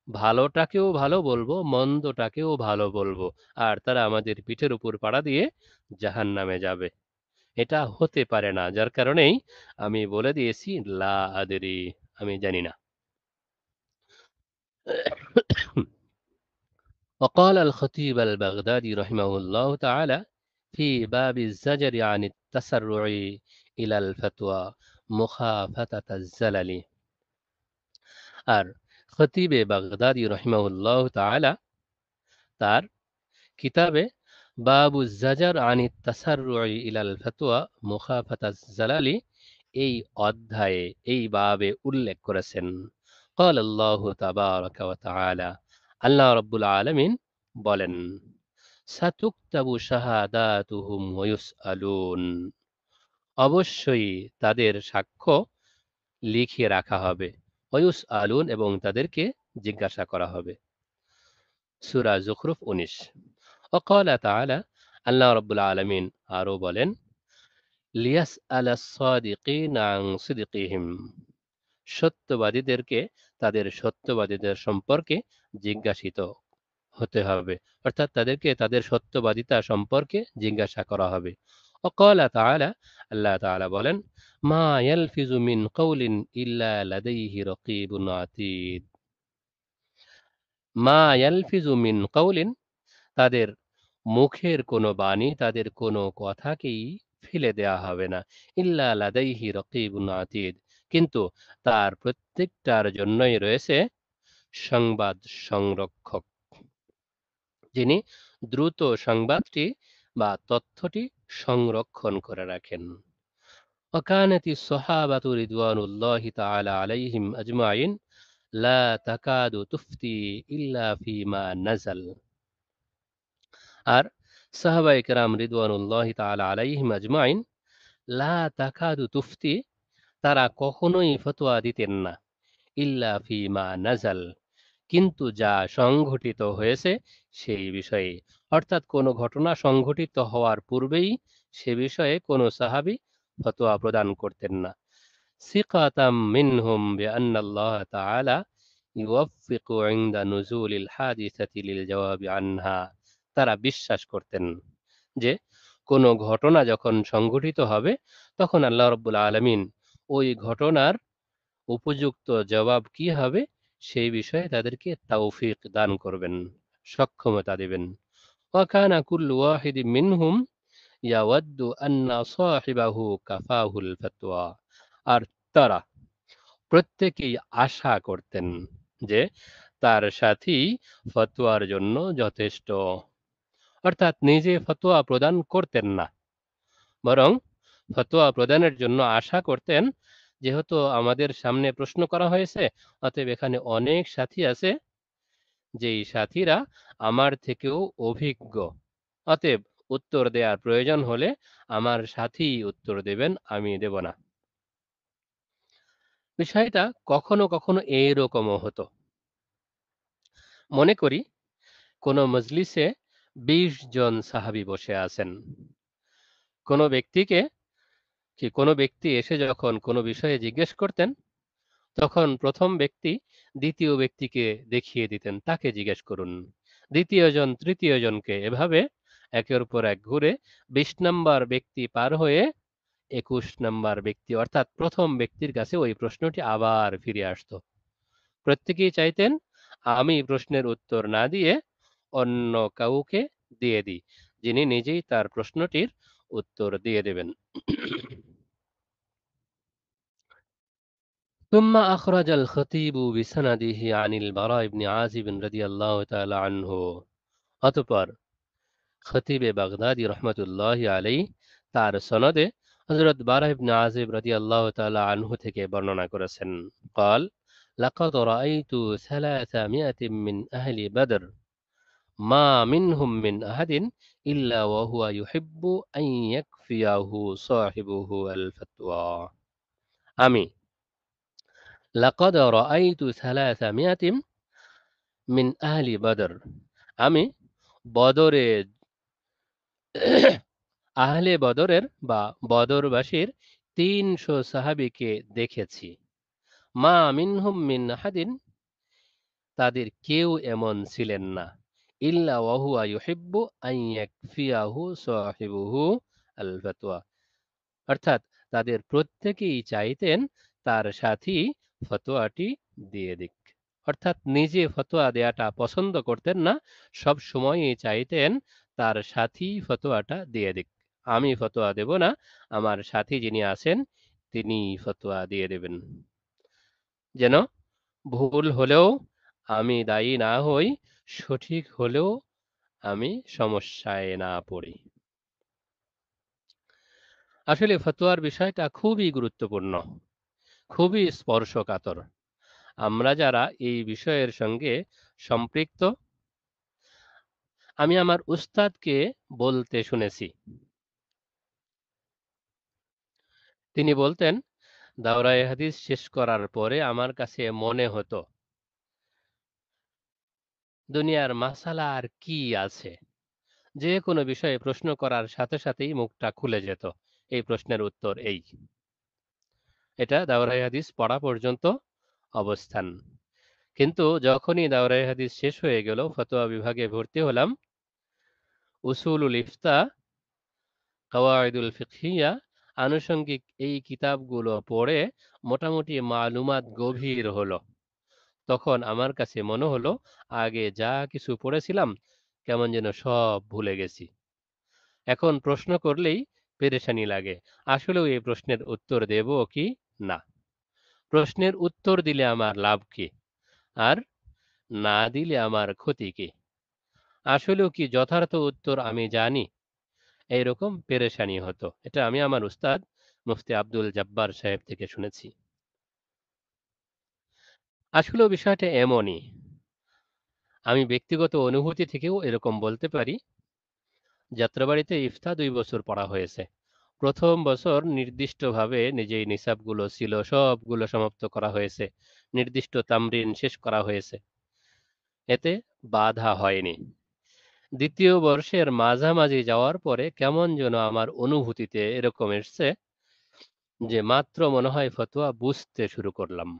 ভালোটাকেও ভালো বলবো, মন্দটাকেও ভালো বলবো, আর তারা আমাদের পিঠের উপর পাড়া দিয়ে জাহান্নামে যাবে। এটা হতে পারে না, যার কারণেই আমি বলে দিয়েছি লা আদরি, আমি জানি না। وقال الخطيب البغدادي رحمه الله تعالى في باب الزجر عن التسرع إلى الفتوى مخافة الزلل। আর খতিবে বাগদাদি রহিমাহুল্লাহ তাআলা তার কিতাবে বাবু জাজার আনি তাসাররুই ইলাল ফাতওয়া মুখাফাতাজ জালালি এই অধ্যায়ে, এই বাবে উল্লেখ করেছেন। قال الله تبارك وتعالى, আল্লাহ রাব্বুল আলামিন বলেন, সাতুকতাবু শাহাদাতুহুম ওয়া ইউসআলুন, অবশ্যই তাদের সাক্ষ্য লিখে রাখা হবে, ওয়া ইউসআলুন, এবং তাদেরকে জিজ্ঞাসা করা হবে। সূরা যুখরুফ 19। وقال تعالى, আল্লাহ রাব্বুল আলামিন আরো বলেন, লিয়াসআলাস সাদিকিনা আন সিদকিহিম, সত্যবাদীদেরকে তাদের সত্যবাদীদের সম্পর্কে জিজ্ঞাসিত হতে হবে, অর্থাৎ তাদেরকে তাদের সত্যবাদিতা সম্পর্কে জিজ্ঞাসা করা হবে। وقال تعالى, আল্লাহ তাআলা বলেন, মা ইয়ালফিজু মিন কাওলিন ইল্লা লাদাইহি রাকীবুন আতীদ, মা ইয়ালফিজু মিন কাওলিন, তাদের মুখের কোনো বাণী, তাদের কোনো কথাকেই ফেলে দেয়া হবে না, ইল্লা লাদাইহি রাকীবুন আতীদ, কিন্তু তার প্রত্যেকটার জন্যই রয়েছে সংবাদ সংরক্ষক, যিনি দ্রুত সংবাদটি বা তথ্যটি সংরক্ষণ করে রাখেন। وكانت الصحابة رضوان الله تعالى عليهم أجمعين لا تكاد تفتي إلا فيما نزل। আর সাহাবায়ে কেরাম রিদওয়ানুল্লাহি তাআলা আলাইহিম আজমাইন লা তাকাদু তুফতি, তারা কখনোই ফতোয়া দিতেন না, ইল্লা ফিমা নাজাল, কিন্তু যা সংঘটিত হয়েছে সেই বিষয়ে, অর্থাৎ কোনো ঘটনা সংঘটিত হওয়ার পূর্বেই সে বিষয়ে কোনো সাহাবী ফতোয়া প্রদান করতেন না। সিকাতাম মিনহুম বিআন্নাল্লাহ তাআলা ইউওয়াফিকু ইনদা নুজুলিল হাদিসাতি লিল জওয়াবি আনহা, তারা বিশ্বাস করতেন যে কোনো ঘটনা যখন সংঘটিত হবে তখন আল্লাহ রাব্বুল আলামিন ওই ঘটনার উপযুক্ত জবাব কি হবে সেই বিষয়ে তাদেরকে তাওফিক দান করবেন, সক্ষমতা দেবেন। ওয়াকানা কুল্লু ওয়াহিদিন মিনহুম ইয়াওয়াদ্দু আন্না সাহিবাহু কাফাহুল ফাতওয়া, আর তারা প্রত্যেকেই আশা করতেন যে তার সাথী ফতোয়ার জন্য যথেষ্ট, অর্থাৎ নিজে ফতোয়া প্রদান করতেন না, বরং ফতোয়া প্রদানের জন্য আশা করতেন, যেহেতু আমাদের সামনে প্রশ্ন করা হয়েছে, অতএব এখানে অনেক সাথী আছে যেই সাথীরা আমার থেকেও অভিজ্ঞ, অতএব উত্তর দেওয়ার প্রয়োজন হলে আমার সাথী উত্তর দেবেন, আমি দেব না। বিষয়টা কখনো কখনো এইরকমও হতো। মনে করি কোনো মজলিসে 20 জন সাহাবী বসে আছেন। কোনো ব্যক্তি এসে যখন কোনো বিষয়ে জিজ্ঞেস করতেন, তখন প্রথম ব্যক্তি দ্বিতীয় ব্যক্তিকে দেখিয়ে দিতেন, তাকে জিজ্ঞেস করুন, দ্বিতীয় জন তৃতীয় জনকে, এভাবে একের উপর এক ঘুরে 20 নম্বর ব্যক্তি পার হয়ে 21 নম্বর ব্যক্তি, অর্থাৎ প্রথম ব্যক্তির কাছে ওই প্রশ্নটি আবার ফিরে আসতো। প্রত্যেকেই চাইতেন আমি প্রশ্নের উত্তর না দিয়ে অন্য কাউকে দিয়ে দিই, যিনি নিজেই তার প্রশ্নটির উত্তর দিয়ে দেবেন। ثم أخرج الخطيب بسنده عن البراء بن عازب رضي الله تعالى عنه, অতঃপর খতিবে বাগদাদি রহমতুল্লাহি আলাইহি তার সনদে হযরত বারা ইবনে আযিব রাদিয়াল্লাহু তাআলা আনহু থেকে বর্ণনা করেছেন, قال لقد رأيت 300 من أهل بدر ما منهم من أحد إلا وهو يحب أن يكفيه صاحبه الفتوى। আমি লাকাদ রাআইতু 300 মিন আহলি বদর, আমি বদরে আহলে বদরের বা বদরবাসীর 300 সাহাবীকে দেখেছি। মা মিনহুম মিন আহাদিন, তাদের কেউ এমন ছিলেন না, ইল্লা ওয়া হুয়া ইউহিব্বু আন ইয়াকফিয়াহু সাহিবুহু আল ফাতওয়া, অর্থাৎ তাদের প্রত্যেকেই চাইতেন তার সাথী ফতোয়াটি দিয়ে দিক। অর্থাৎ নিজে ফতোয়া দেয়াটা পছন্দ করতেন না, সব সময়ই চাইতেন তার সাথী ফতোয়াটা দিয়ে দিক। আমি ফতোয়া দেব না, আমার সাথী যিনি আছেন তিনি ফতোয়া দিয়ে দেবেন, যেন ভুল হলেও আমি দায়ী না হই, সঠিক হলেও আমি সমস্যায় না পড়ি। আসলে ফতোয়ার বিষয়টা খুবই গুরুত্বপূর্ণ, খুবই স্পর্শকাতর। আমরা যারা এই বিষয়ের সঙ্গে সম্পৃক্ত, আমি আমার উস্তাদকে বলতে শুনেছি, তিনি বলতেন দাওরায়ে হাদিস শেষ করার পরে আমার কাছে মনে হতো দুনিয়ার মাসালা আর কি আছে, যে কোনো বিষয়ে প্রশ্ন করার সাথে সাথেই মুখটা খুলে যেত, এই প্রশ্নের উত্তর এই। এটা দাওরায়ে হাদিস পড়া পর্যন্ত অবস্থান। কিন্তু যখনই দাওরায়ে হাদিস শেষ হয়ে গেল, ফতোয়া বিভাগে ভর্তি হলাম, উসুলুল ইফতা, কাওয়াইদুল ফিকহিয়া, আনুষঙ্গিক এই কিতাবগুলো পড়ে মোটামুটি মালুমাত গভীর হলো। তখন আমার কাছে মনে হলো আগে যা কিছু পড়েছিলাম কেমন যেন সব ভুলে গেছি। এখন প্রশ্ন করলেই পেরেশানি লাগে, আসলেও এই প্রশ্নের উত্তর দেব কি না, প্রশ্নের উত্তর দিলে আমার লাভ কি, আর না দিলে আমার ক্ষতি কি, আসলেও কি যথার্থ উত্তর আমি জানি, এইরকম পেরেশানি হতো। এটা আমি আমার উস্তাদ মুফতি আব্দুল জব্বার সাহেব থেকে শুনেছি। আসলেও বিষয়টা এমনই, আমি ব্যক্তিগত অনুভূতি থেকেও এরকম বলতে পারি। যাত্রাবাড়িতে ইফতা 2 বছর পড়া হয়েছে। প্রথম বছর নির্দিষ্টভাবে নিজেই নিসাবগুলো ছিল সবগুলো সমাপ্ত করা হয়েছে, নির্দিষ্ট তামরিন শেষ করা হয়েছে, এতে বাধা হয়নি। দ্বিতীয় বর্ষের মাঝামাঝি যাওয়ার পরে কেমন যেন আমার অনুভূতিতে এরকম এসছে যে মাত্র মনে হয় ফতোয়া বুঝতে শুরু করলাম।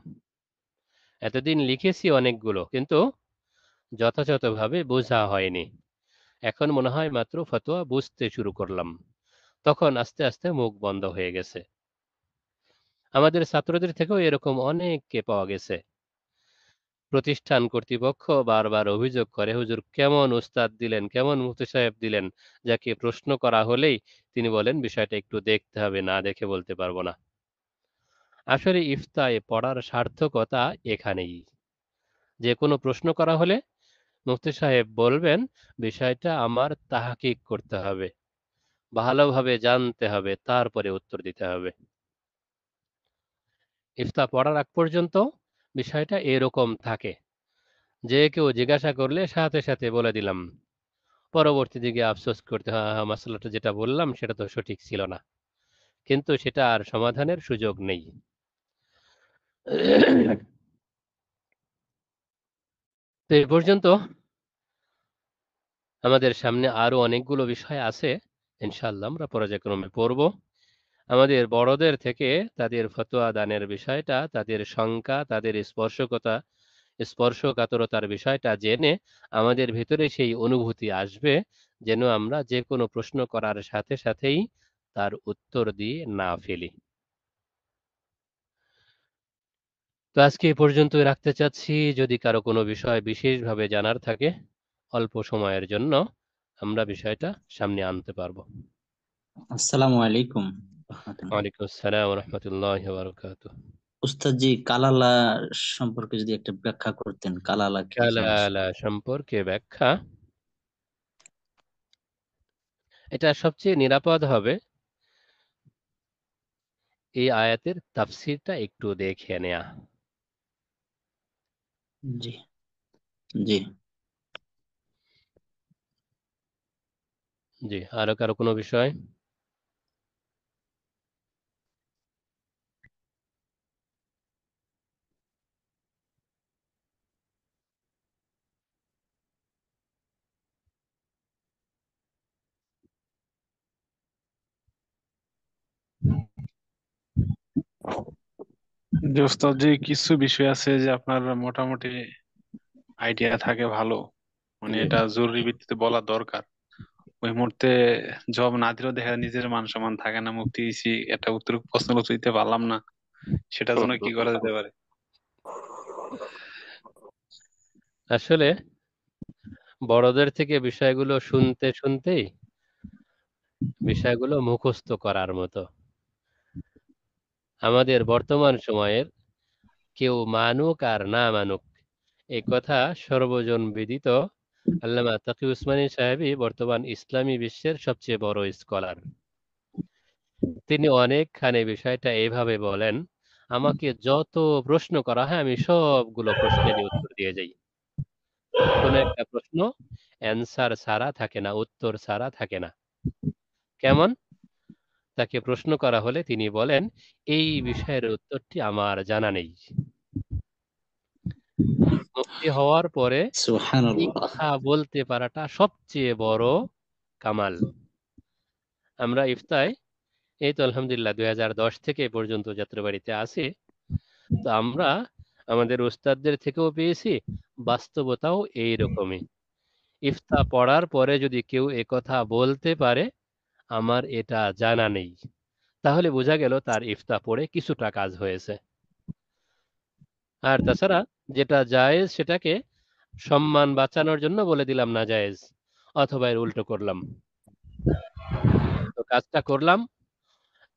এতদিন লিখেছি অনেকগুলো, কিন্তু যথাযথভাবে বোঝা হয়নি। এখন মনে হয় মাত্র ফতোয়া বুঝতে শুরু করলাম। তখন আস্তে আস্তে মুখ বন্ধ হয়ে গেছে। আমাদের ছাত্রদের থেকেও এরকম অনেককে পাওয়া গেছে। প্রতিষ্ঠান কর্তৃপক্ষ বারবার অভিযোগ করে, হুজুর কেমন উস্তাদ দিলেন, কেমন মুফতি সাহেব দিলেন, যাকে প্রশ্ন করা হলেই তিনি বলেন বিষয়টা একটু দেখতে হবে, না দেখে বলতে পারবো না। আসলে ইফতায় পড়ার সার্থকতা এখানেই, যে কোনো প্রশ্ন করা হলে মুফতি সাহেব বলবেন বিষয়টা আমার তাহকিক করতে হবে, ভালোভাবে জানতে হবে, তারপরে উত্তর দিতে হবে। ইফতা পড়ার আগ পর্যন্ত বিষয়টা এরকম থাকে, যে কেউ জিজ্ঞাসা করলে সাথে সাথে বলে দিলাম, পরবর্তী দিকে আফসোস করতে হয়, হ্যাঁ মাসালাটা যেটা বললাম সেটা তো সঠিক ছিল না, কিন্তু সেটা আর সমাধানের সুযোগ নেই। তো এই পর্যন্ত আমাদের সামনে আরো অনেকগুলো বিষয় আছে, ইনশাআল্লাহ আমরা পর্যায়ক্রমে পড়ব। আমাদের বড়দের থেকে তাদের ফতোয়া দানের বিষয়টা, তাদের শঙ্কা, তাদের স্পর্শকাতরতার বিষয়টা জেনে আমাদের ভিতরে সেই অনুভূতি আসবে যেন আমরা যে কোনো প্রশ্ন করার সাথে সাথেই তার উত্তর দিয়ে না ফেলি। তো আজকে এ পর্যন্তই রাখতে চাচ্ছি। যদি কারো কোনো বিষয় বিশেষভাবে জানার থাকে, অল্প সময়ের জন্য আমরা বিষয়টা সামনে আনতে পারবো। আসসালামু আলাইকুম রহমতুল্লাহ। ওয়ালাইকুম আসসালাম ওয়া রাহমাতুল্লাহি ওয়া বারাকাতুহু। উস্তাদ জি, কালালা সম্পর্কে যদি একটা ব্যাখ্যা করতেন, কালালা কি জিনিস? কালালা সম্পর্কে ব্যাখ্যা, এটা সবচেয়ে নিরাপদ হবে এই আয়াতের তাফসীরটা একটু দেখে নেয়া। জি জি। জি, আরো কারো কোনো বিষয়? যে ওস্তাদ, যে কিছু বিষয় আছে যে আপনার মোটামুটি আইডিয়া থাকে ভালো, মানে জি এটা জরুরি ভিত্তিতে বলা দরকার, ওই মুহূর্তে জবাব না দিলেও দেখা যায় নিজের মান সম্মান থাকে না, মুক্তি দিছি একটা প্রশ্নের উত্তর দিতে পারলাম না, সেটার জন্য কি করা যেতে পারে? আসলে বড়দের থেকে বিষয়গুলো শুনতে শুনতেই বিষয়গুলো মুখস্থ করার মতো। আমাদের বর্তমান সময়ের কেউ মানুক আর না মানুক এই কথা সর্বজন বিদিত। আল্লামা তাকি উসমানী সাহেবই বর্তমান ইসলামী বিশ্বের সবচেয়ে বড় স্কলার। তিনি অনেকখানি বিষয়টা এইভাবে বলেন, আমাকে যত প্রশ্ন করা হয় আমি সবগুলো প্রশ্নেরই উত্তর দিয়ে যাই। কোন একটা প্রশ্ন অ্যান্সার ছাড়া থাকে না, উত্তর ছাড়া থাকে না। কেমন? তাকে প্রশ্ন করা হলে তিনি বলেন, এই বিষয়ের উত্তরটি আমার জানা নেই। মুফতি হওয়ার পরে এই সুবহানাল্লাহ। কথা বলতে পারাটা সবচেয়ে বড় কামাল। আমরা ইফতায় এই তো আলহামদুলিল্লাহ 2010 থেকে এ পর্যন্ত যাত্রাবাড়িতে আছি। তো আমরা আমাদের উস্তাদদের থেকেও পেয়েছি, বাস্তবতাও এইরকমই। ইফতা পড়ার পরে যদি কেউ একথা বলতে পারে আমার এটা জানা নেই, তাহলে বোঝা গেল তার ইফতা পড়ে কিছুটা কাজ হয়েছে। আর তাছাড়া যেটা জায়েজ সেটাকে সম্মান বাঁচানোর জন্য বলে দিলাম না জায়েজ, অথবা এর উল্টো করলাম। তো কাজটা করলাম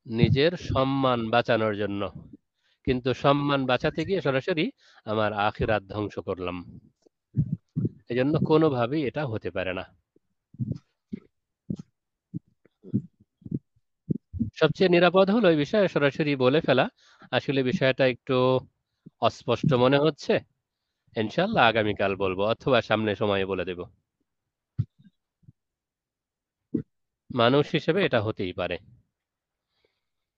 নিজের সম্মান বাঁচানোর জন্য, কিন্তু সম্মান বাঁচাতে গিয়ে সরাসরি আমার আখিরাত ধ্বংস করলাম। এজন্য কোনোভাবেই এটা হতে পারে না। সবচেয়ে নিরাপদ হলো এই বিষয়ে সরাসরি বলে ফেলা। আসলে বিষয়টা একটু অস্পষ্ট মনে হচ্ছে, ইনশাল্লাহ আগামীকাল বলবো অথবা সামনে সময়ে বলে দেব। মানুষ হিসেবে এটা হতেই পারে।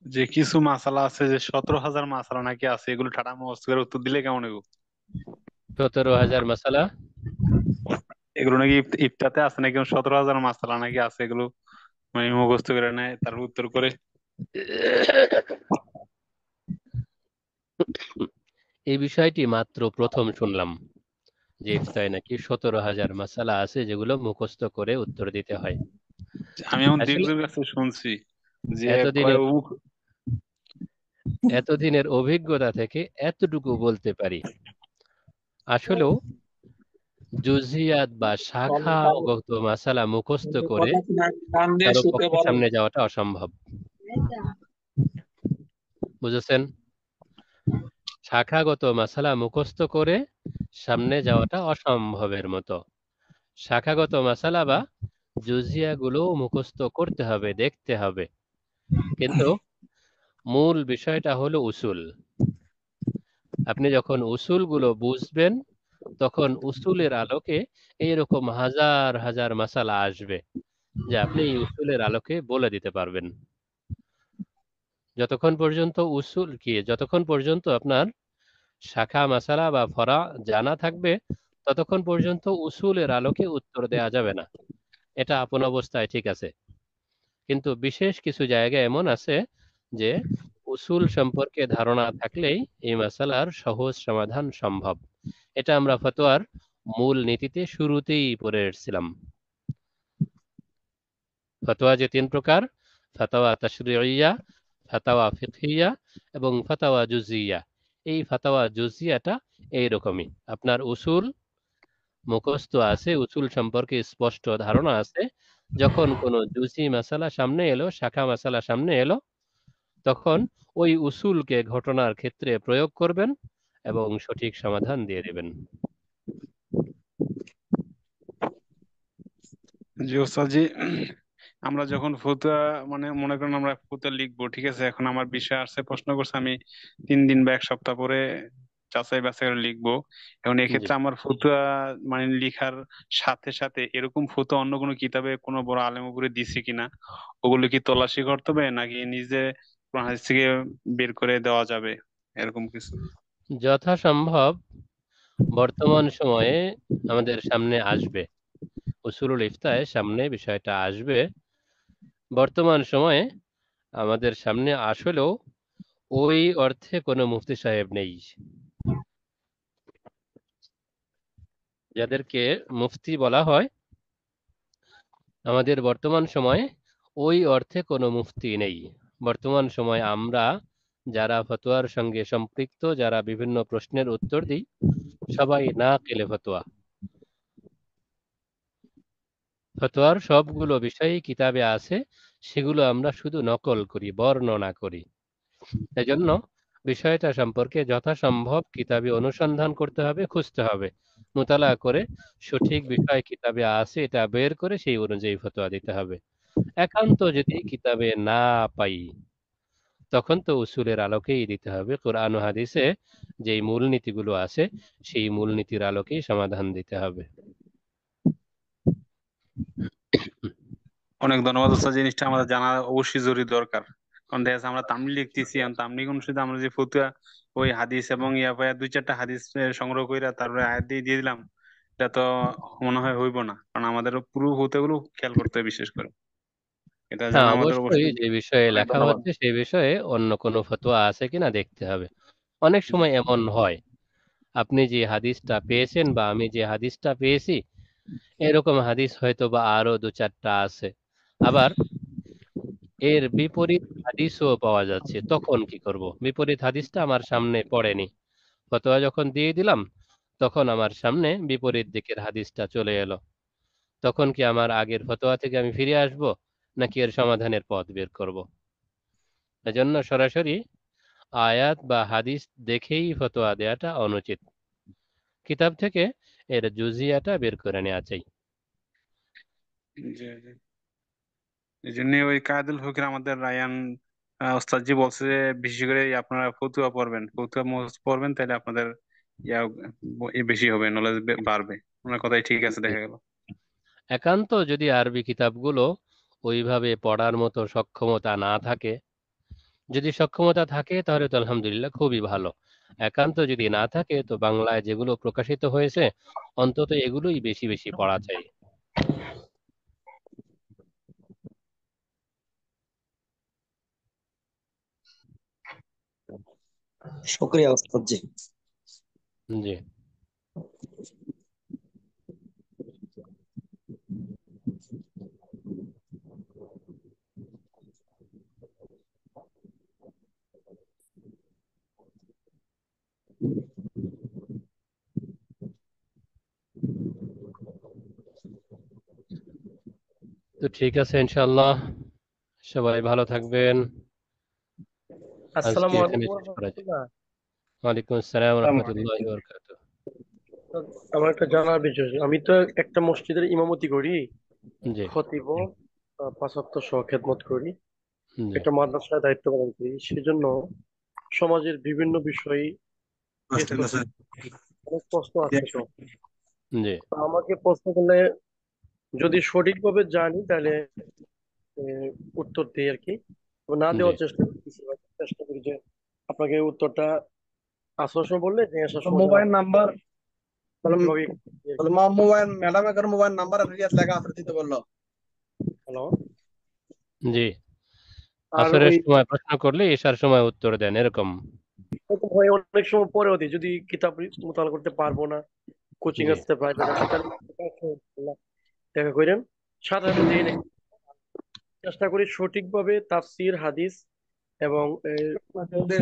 যে কিছু মাসালা আছে যে 17,000 মাসালা নাকি আছে, এগুলো ঠাড়া মুখস্থ করে উত্তর দিলে কেমন হবে? 17,000 মাসালা? এগুলো নাকি ইফতাতে আছে নাকি 17,000 মাসালা নাকি আছে, এগুলো মানে মুখস্থ করে নেয় তার উত্তর করে। এই বিষয়টি মাত্র প্রথম শুনলাম যে ইফতায় নাকি 17,000 মাসালা আছে যেগুলো মুখস্থ করে উত্তর দিতে হয়। আমি এমন আসলে দিকজোর কাছে শুনছি যে কয় এতদিনের এতদিনের অভিজ্ঞতা থেকে এতটুকু বলতে পারি, আসলেও জুজিয়াত বা শাখাগত মাসালা মুখস্থ করে কারো পক্ষে সামনে যাওয়াটা অসম্ভব। বুঝেছেন? শাখাগত মাসালা মুখস্থ করে সামনে যাওয়াটা অসম্ভবের মতো। শাখাগত মাসালা বা জুজিয়াগুলো মুখস্থ করতে হবে, দেখতে হবে, কিন্তু মূল বিষয়টা হলো উসুল। আপনি যখন উসুলগুলো বুঝবেন তখন উসুলের আলোকে এইরকম হাজার হাজার মাসালা আসবে যে আপনি এই উসুলের আলোকে বলে দিতে পারবেন। যতক্ষণ পর্যন্ত আপনার শাখা মাসালা বা ফরা জানা থাকবে ততক্ষণ পর্যন্ত উসুলের আলোকে উত্তর দেয়া যাবে না। এটা আপন অবস্থায় ঠিক আছে, কিন্তু বিশেষ কিছু জায়গা এমন আছে যে উসুল সম্পর্কে ধারণা থাকলেই এই মাসালার সহজ সমাধান সম্ভব। এটা আমরা ফতোয়ার মূল নীতিতে শুরুতেই পড়ে এসেছিলাম। ফতোয়া যে 3 প্রকার, ফাতাওয়া তাশরিঈয়া, ফাতাওয়া ফিকহিয়া এবং ফাতাওয়া জুজিয়া। এই ফাতাওয়া জুজিয়াটা এইরকমই। আপনার উসুল মুখস্থ আছে, উসুল সম্পর্কে স্পষ্ট ধারণা আছে, যখন কোনো জুজি মাসালা সামনে এলো, শাখা মাসালা সামনে এলো, তখন ওই উসুলকে ঘটনার ক্ষেত্রে প্রয়োগ করবেন এবং সঠিক সমাধান দিয়ে দেবেন। জি ওস্তাদ জি, আমরা যখন ফতুয়া মানে মনে করেন আমরা ফতুয়া লিখবো, ঠিক আছে, এখন আমার বিষয় আসছে, প্রশ্ন করছে, আমি 3 দিন বা 1 সপ্তাহ পরে যাচাই বাছাই করে লিখবো। এখন জি, এক্ষেত্রে আমার ফতুয়া মানে লিখার সাথে সাথে এরকম ফতুয়া অন্য কোনো কিতাবে কোনো বড় আলেম উপরে দিছে কিনা ওগুলো কি তল্লাশি করতে হবে নাকি নিজে কোরআন হাদিস থেকে বের করে দেওয়া যাবে, এরকম কিছু? যথাসম্ভব বর্তমান সময়ে আমাদের সামনে আসবে, উসুলুল ইফতায় সামনে বিষয়টা আসবে। বর্তমান সময়ে আমাদের সামনে আসলেও ওই অর্থে কোনো মুফতি সাহেব নেই। যাদেরকে মুফতি বলা হয় আমাদের বর্তমান সময়ে ওই অর্থে কোনো মুফতি নেই। বর্তমান সময়ে আমরা যারা ফতোয়ার সঙ্গে সম্পৃক্ত, যারা বিভিন্ন প্রশ্নের উত্তর দিই, সবাই নাকিলে ফতোয়া। ফতোয়ার সবগুলো বিষয়ই কিতাবে আছে, সেগুলো আমরা শুধু নকল করি, বর্ণনা করি। এজন্য বিষয়টা সম্পর্কে যথাসম্ভব কিতাবে অনুসন্ধান করতে হবে, খুঁজতে হবে, মোতালা করে সঠিক বিষয় কিতাবে আছে এটা বের করে সেই অনুযায়ী ফতোয়া দিতে হবে। একান্ত যদি কিতাবে না পাই, তখন তো উসুলের আলোকেই দিতে হবে। কোরআন ও হাদিসে যেই মূলনীতিগুলো আছে সেই মূলনীতির আলোকেই সমাধান দিতে হবে। অনেক ধন্যবাদ ওস্তাদ, জিনিসটা আমাদের জানা অবশ্যই জরুরি দরকার। কারণ দেখা যাচ্ছে আমরা তামলি লিখতেছি, আর তামলি অনুসারে আমরা যে ফতুয়া ওই হাদিস এবং ইয়া পায়া দুই চারটা হাদিস সংগ্রহ কইরা তারপরে আয়াত দিয়ে দিয়ে দিলাম, এটা তো মনে হয় হইব না। কারণ আমাদের পুরো ফতুয়াগুলো খেয়াল করতে হবে বিশেষ করে, এটা হ্যাঁ, জানা আমাদের অবশ্যই অবশ্যই। যে বিষয়ে অনেক লেখা ধন্যবাদ। হচ্ছে সেই বিষয়ে অন্য কোনো ফতোয়া আছে কিনা দেখতে হবে। অনেক সময় এমন হয়, আপনি যে হাদিসটা পেয়েছেন বা আমি যে হাদিসটা পেয়েছি, এরকম হাদিস হয়তো বা আরো দু চারটা আছে, আবার এর বিপরীত হাদিসও পাওয়া যাচ্ছে। তখন কি করব? বিপরীত হাদিসটা আমার সামনে পড়েনি, ফতোয়া যখন দিয়ে দিলাম তখন আমার সামনে বিপরীত দিকের হাদিসটা চলে এলো। তখন কি আমার আগের ফতোয়া থেকে আমি ফিরে আসব, নাকি এর সমাধানের পথ বের করব? এজন্য সরাসরি আয়াত বা হাদিস দেখেই ফতোয়া দেওয়াটা অনুচিত। কিতাব থেকে এর জুজিয়াটা বের করে নেওয়া চাই। জি জি। এই জন্য ওই কায়দুল ফকির আমাদের রায়ান ওস্তাদ জি বলছে যে বিশেষ করে আপনারা ফতুয়া পড়বেন, ফতুয়া পড়বেন, তাহলে আপনাদের ইয়া বেশি হবে, নলেজ বাড়বে। ওনার কথাই ঠিক আছে জি। দেখা গেল। একান্ত যদি আরবি কিতাবগুলো ওইভাবে পড়ার মতো সক্ষমতা না থাকে, যদি সক্ষমতা থাকে তাহলে তো আলহামদুলিল্লাহ খুবই ভালো। একান্ত যদি না থাকে তো বাংলায় যেগুলো প্রকাশিত হয়েছে অন্তত এগুলোই বেশি বেশি পড়া চাই। শুক্রিয়া ওস্তাদ জি। জি। তো ঠিক আছে, ইনশাআল্লাহ সবাই ভালো থাকবেন। আজকে আসসালামু এখানে আলাইকুম শেষ করা যায়। রহমতুল্লাহ। ওয়ালাইকুম আসসালাম রহমতুল্লাহি ওয়া বারাকাতুহু। আমার একটা জানার বিষয় আছে। আমি তো একটা মসজিদের ইমামতি করি, জি। খতিবও, পাঁচ ওয়াক্ত সহ খেদমত করি, জি। একটা মাদ্রাসায় দায়িত্ব পালন করি। সেজন্য সমাজের বিভিন্ন বিষয় ফেস করতে অনেক প্রশ্ন আছে। তো জি। তো আমাকে প্রশ্ন করলে যদি সঠিকভাবে জানি তাহলে উত্তর দিই আর কি। তো না জি। দেওয়ার চেষ্টা করি যে আপনাকে উত্তরটা আসার সময় বললে যে আসার সময় মোবাইল নাম্বার এভাবে আর কি। মোবাইল ম্যাডাম এর মোবাইল নাম্বার রিয়াদ লেখা আছে দিতে বললো। হ্যালো। জি। আর আসরের ওই সময় প্রশ্ন করলে এশার সময় উত্তর দেন, এরকম? এরকম হয় অনেক সময় পরেও দিই, যদি কিতাব মোতালা করতে পারবো না, কোচিং জি। আসতে প্রাইভেট আছে, তাহলে দেখা করেন, সাথে সাথে দিয়ে নেই। চেষ্টা করি সঠিকভাবে তাফসির হাদিস এবং আর যতই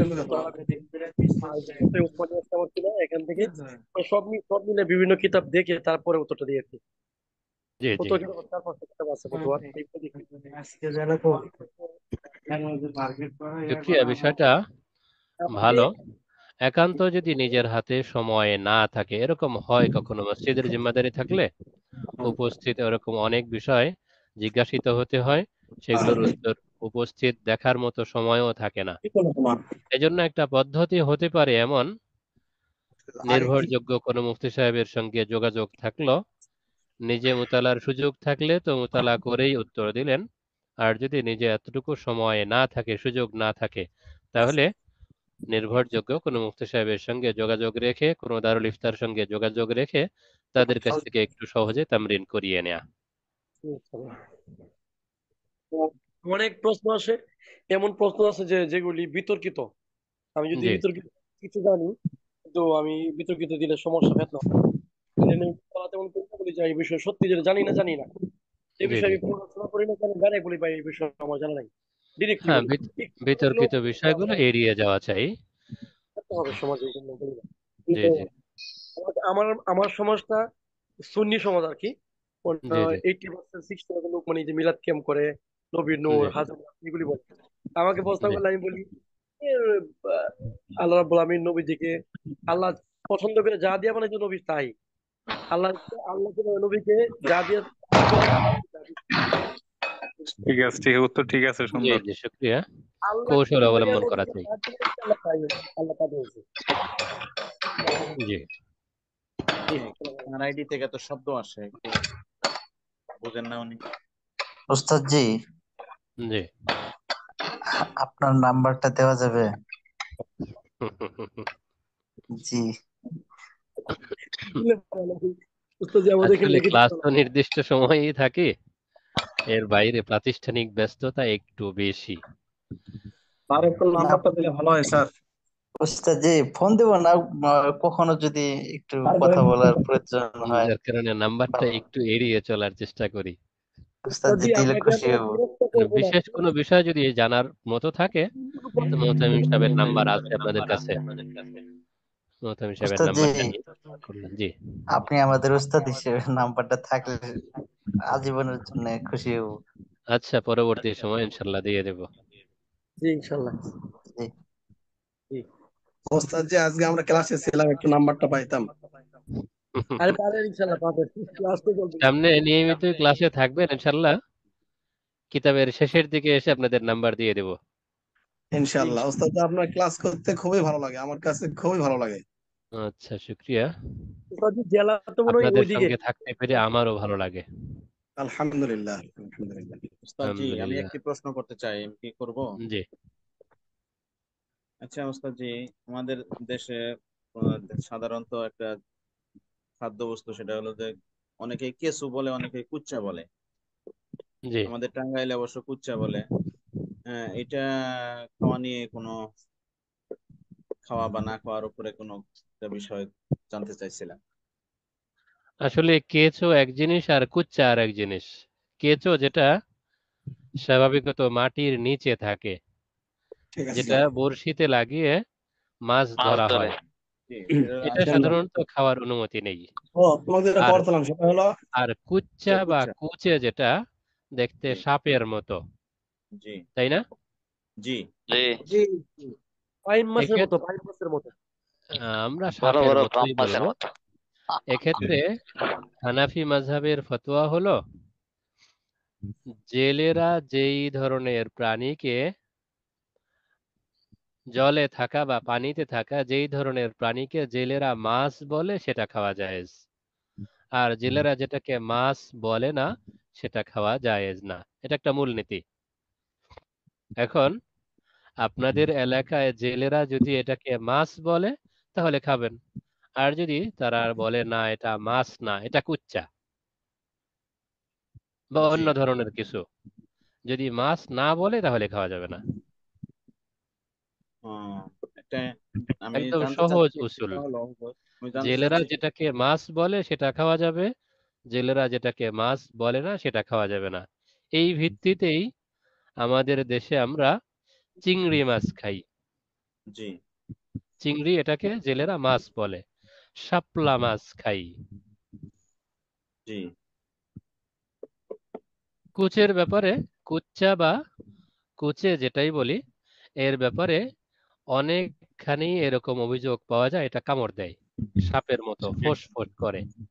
উপন্যাস আমার কিনা এখান থেকে সব মিলে বিভিন্ন কিতাব দেখে তারপরে উত্তরটা দিয়েছি। জি। জি। উত্তর কিন্তু 4-5টা কিতাব আছে বুধবার এইগুলো দেখি। শুকরিয়া, বিষয়টা আপনি ভালো। একান্ত যদি নিজের হাতে সময় না থাকে, এরকম হয় কখনো মসজিদের জিম্মাদারি থাকলে উপস্থিত এরকম অনেক বিষয় জিজ্ঞাসিত হতে হয়, সেগুলোর উত্তর উপস্থিত দেখার মতো সময়ও থাকে না। এজন্য একটা পদ্ধতি হতে পারে এমন, নির্ভরযোগ্য কোনো মুফতি সাহেবের সঙ্গে যোগাযোগ থাকলো, নিজে মুতালার সুযোগ থাকলে তো মুতালা করেই উত্তর দিলেন। আর যদি নিজে এতটুকু সময় না থাকে, সুযোগ না থাকে, তাহলে নির্ভরযোগ্য কোনো মুফতি সাহেবের সঙ্গে যোগাযোগ রেখে, কোনো দারুল ইফতার সঙ্গে যোগাযোগ রেখে তাদের কাছ থেকে একটু সহজে তামরিন করিয়ে নেওয়া। অনেক প্রশ্ন আসে, এমন প্রশ্ন আছে যে যেগুলি বিতর্কিত। আমি যদি জি। বিতর্কিত কিছু জানি, কিন্তু আমি বিতর্কিত দিলে সমস্যা ফেতনা হয়। এই জন্য আমি তেমন চিন্তা করি যে এই বিষয়ে সত্যি যেটা জানি না। এই জি বিষয়ে জি। আমি পড়াশোনা করি না, কেন গানে বলি ভাই, এই বিষয়ে আমার জানা নাই, ডিরেক্টলি হ্যাঁ, বলি। একটু হলেও বিতর্কিত বিষয়গুলো এড়িয়ে যাওয়া চাই। করতে হবে সমাজে, এই জন্য বলি না। জি তো জি। আমার আমার সমাজটা সুন্নি সমাজ আর কি। জি জি। 80% 60% লোক মানে যে মিলাদ ক্যাম্প করে, নবীর নূর জি হাজার এগুলি বলে। আমাকে প্রশ্ন জি। করলে আমি বলি এ, আহ, আল্লাহ রাব্বুল আমিন নবীজিকে আল্লাহ পছন্দ করে যা দিয়ে বানাইছে নবী তাই। আল্লাহ আল্লাহ নবীকে যা দিয়ে তৈরি করে ঠিক আছে, ঠিক আছে, উত্তর ঠিক আছে, জি সুন্দর। জি, শুক্রিয়া। আল্লাহ কৌশল তৈরি করে অবলম্বন করা নবীকে চাই। যা দিয়েছে আল্লাহ তাই হয়েছে, আল্লাহ তাই হয়েছে। জি জি, আপনার আইডি থেকে তো শব্দ আসে, একটু বুঝেন না উনি? ওস্তাদ জি, জি। আপনার নাম্বারটা দেওয়া যাবে? জি। উস্তাদ জি আমাদের এখানে আসলে লিখে ক্লাস দিতে তো নির্দিষ্ট সময়েই থাকে, এর বাইরে প্রাতিষ্ঠানিক ব্যস্ততা একটু বেশি। আর একটু না নাম্বারটা দিলে ভালো হয় স্যার। ওস্তাদ জি, ফোন দেব না, কখনো যদি একটু আর কথা বলেন বলার প্রয়োজন হয়। যার কারণে নাম্বারটা বা- একটু এড়িয়ে চলার চেষ্টা করি। ওস্তাদ জি দিলে আপনাকে খুশি আমরা হব। বিরক্ত করবো না। বিশেষ কোনো বিষয় যদি জানার মতো থাকে তো মোহতামিম সাহেবের নাম্বার আছে আপনাদের কাছে, মোহতামিম সাহেবের ওস্তাদ জি, নাম্বারটা নিয়ে করলেন। জি। আপনি আমাদের ওস্তাদ হিসেবে নাম্বারটা থাকলে আজীবনের জন্য খুশি হব। আচ্ছা, পরবর্তী সময় ইনশাল্লাহ দিয়ে দেব। জি ইনশাল্লাহ। জি। জি। ওস্তাদ জি, আজকে আমরা ক্লাসে ছিলাম, একটু নাম্বারটা পাইতাম। আরে পাবেন ইনশাল্লাহ পাবেন, ক্লাস তো চলবে। সামনে নিয়মিত ক্লাসে থাকবেন ইনশাল্লাহ, কিতাবের শেষের দিকে এসে আপনাদের নাম্বার দিয়ে দেব। জি ইনশাআল্লাহ ওস্তাদ জি, আপনার ক্লাস করতে খুবই ভালো লাগে, আমার কাছে খুবই ভালো লাগে। আচ্ছা, শুক্রিয়া। ইনশাল্লাহ। জেলা তো মনে হয় আপনাদের ওইদিকে। সঙ্গে থাকতে পেরে আমারও ভালো লাগে। আলহামদুলিল্লাহ, আলহামদুলিল্লাহ। ওস্তাদ জি, আমি আলহামদুলিল্লাহ। একটি প্রশ্ন করতে চাই, আমি কি করব? জি আচ্ছা ওস্তাদ জি, আমাদের দেশে সাধারণত একটা খাদ্য বস্তু, সেটা হলো যে অনেকে কেসু বলে, অনেকে কুচ্চা বলে। জি। আমাদের টাঙ্গাইলে অবশ্য কুচ্চা বলে। এটা খাওয়া নিয়ে কোনো, খাওয়া বা না খাওয়ার উপরে কোনো একটা বিষয় জানতে চাইছিলাম। আসলে কেঁচো এক জিনিস আর কুচ্চা আর এক জিনিস। কেঁচো যেটা স্বাভাবিকত মাটির নিচে থাকে, ঠিক আছে যেটা স্যার। বড়শিতে লাগিয়ে মাছ মাছ ধরা ধরে। হয়, জি, সেটা হলো এটা আচ্ছা। সাধারণত খাওয়ার অনুমতি নেই। তোমাদের যেটা আর করতাম সেটা হলো, আর আচ্ছা, কুচ্চা বা কুচ্চা। কুচে যেটা দেখতে জি সাপের মতো, জি তাই না? জি। জি। জি জি। পাইন মাছের মতো, এক্ষেত্রে পাইন মাছের মতো। আমরা বড় সাপের বড় পাম মতোই মাছের বলবো। মতো। এক্ষেত্রে হানাফি মাযহাবের ফতোয়া হলো, জেলেরা যেই ধরনের প্রাণীকে, জলে থাকা বা পানিতে থাকা যেই ধরনের প্রাণীকে জেলেরা মাছ বলে সেটা খাওয়া জায়েজ, আর জেলেরা যেটাকে মাছ বলে না সেটা খাওয়া জায়েজ না। এটা একটা মূলনীতি। এখন আপনাদের এলাকায় জেলেরা যদি এটাকে মাছ বলে তাহলে খাবেন, আর যদি তারা বলে না এটা মাছ না, এটা কুচ্চা বা জি। অন্য ধরনের কিছু, যদি মাছ না বলে তাহলে খাওয়া যাবে না। আহ, একটা আমি একদম জানতে সহজ চাচ্ছি, উসুল। সেটা হলো আমি জানতে জেলেরা চাচ্ছি। যেটাকে মাছ বলে সেটা খাওয়া যাবে, জেলেরা যেটাকে মাছ বলে না সেটা খাওয়া যাবে না। এই ভিত্তিতেই আমাদের দেশে আমরা চিংড়ি মাছ খাই। জি চিংড়ি এটাকে জেলেরা মাছ বলে। শাপলা মাছ খাই। জি। কুচের ব্যাপারে, কুচ্চা বা কুচে যেটাই বলি, এর ব্যাপারে অনেকখানি এরকম অভিযোগ পাওয়া যায়, এটা কামড় দেয়, সাপের মতো জি ফোঁস ফোঁস করে, জি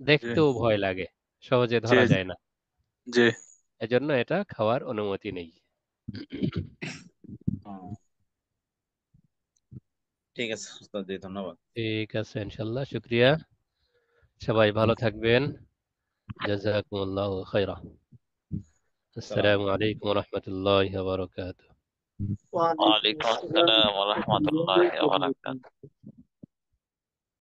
দেখতেও ভয় লাগে, সহজে জি ধরা যায় না। জি। এজন্য এটা খাওয়ার অনুমতি নেই। আহ, ঠিক আছে ওস্তাদ জি, ধন্যবাদ। ঠিক আছে, ইনশাল্লাহ, শুক্রিয়া। সবাই ভালো থাকবেন। জাযাকুমুল্লাহু খাইরা। সালাম। আসসালামু আলাইকুম ওয়া রাহমাতুল্লাহি ওয়া বারাকাতুহু। ওয়ালাইকুম ওয়ালাইকুম আসসালাম। আসসালাম ওয়া রাহমাতুল্লাহি ওয়া বারাকাতুহু।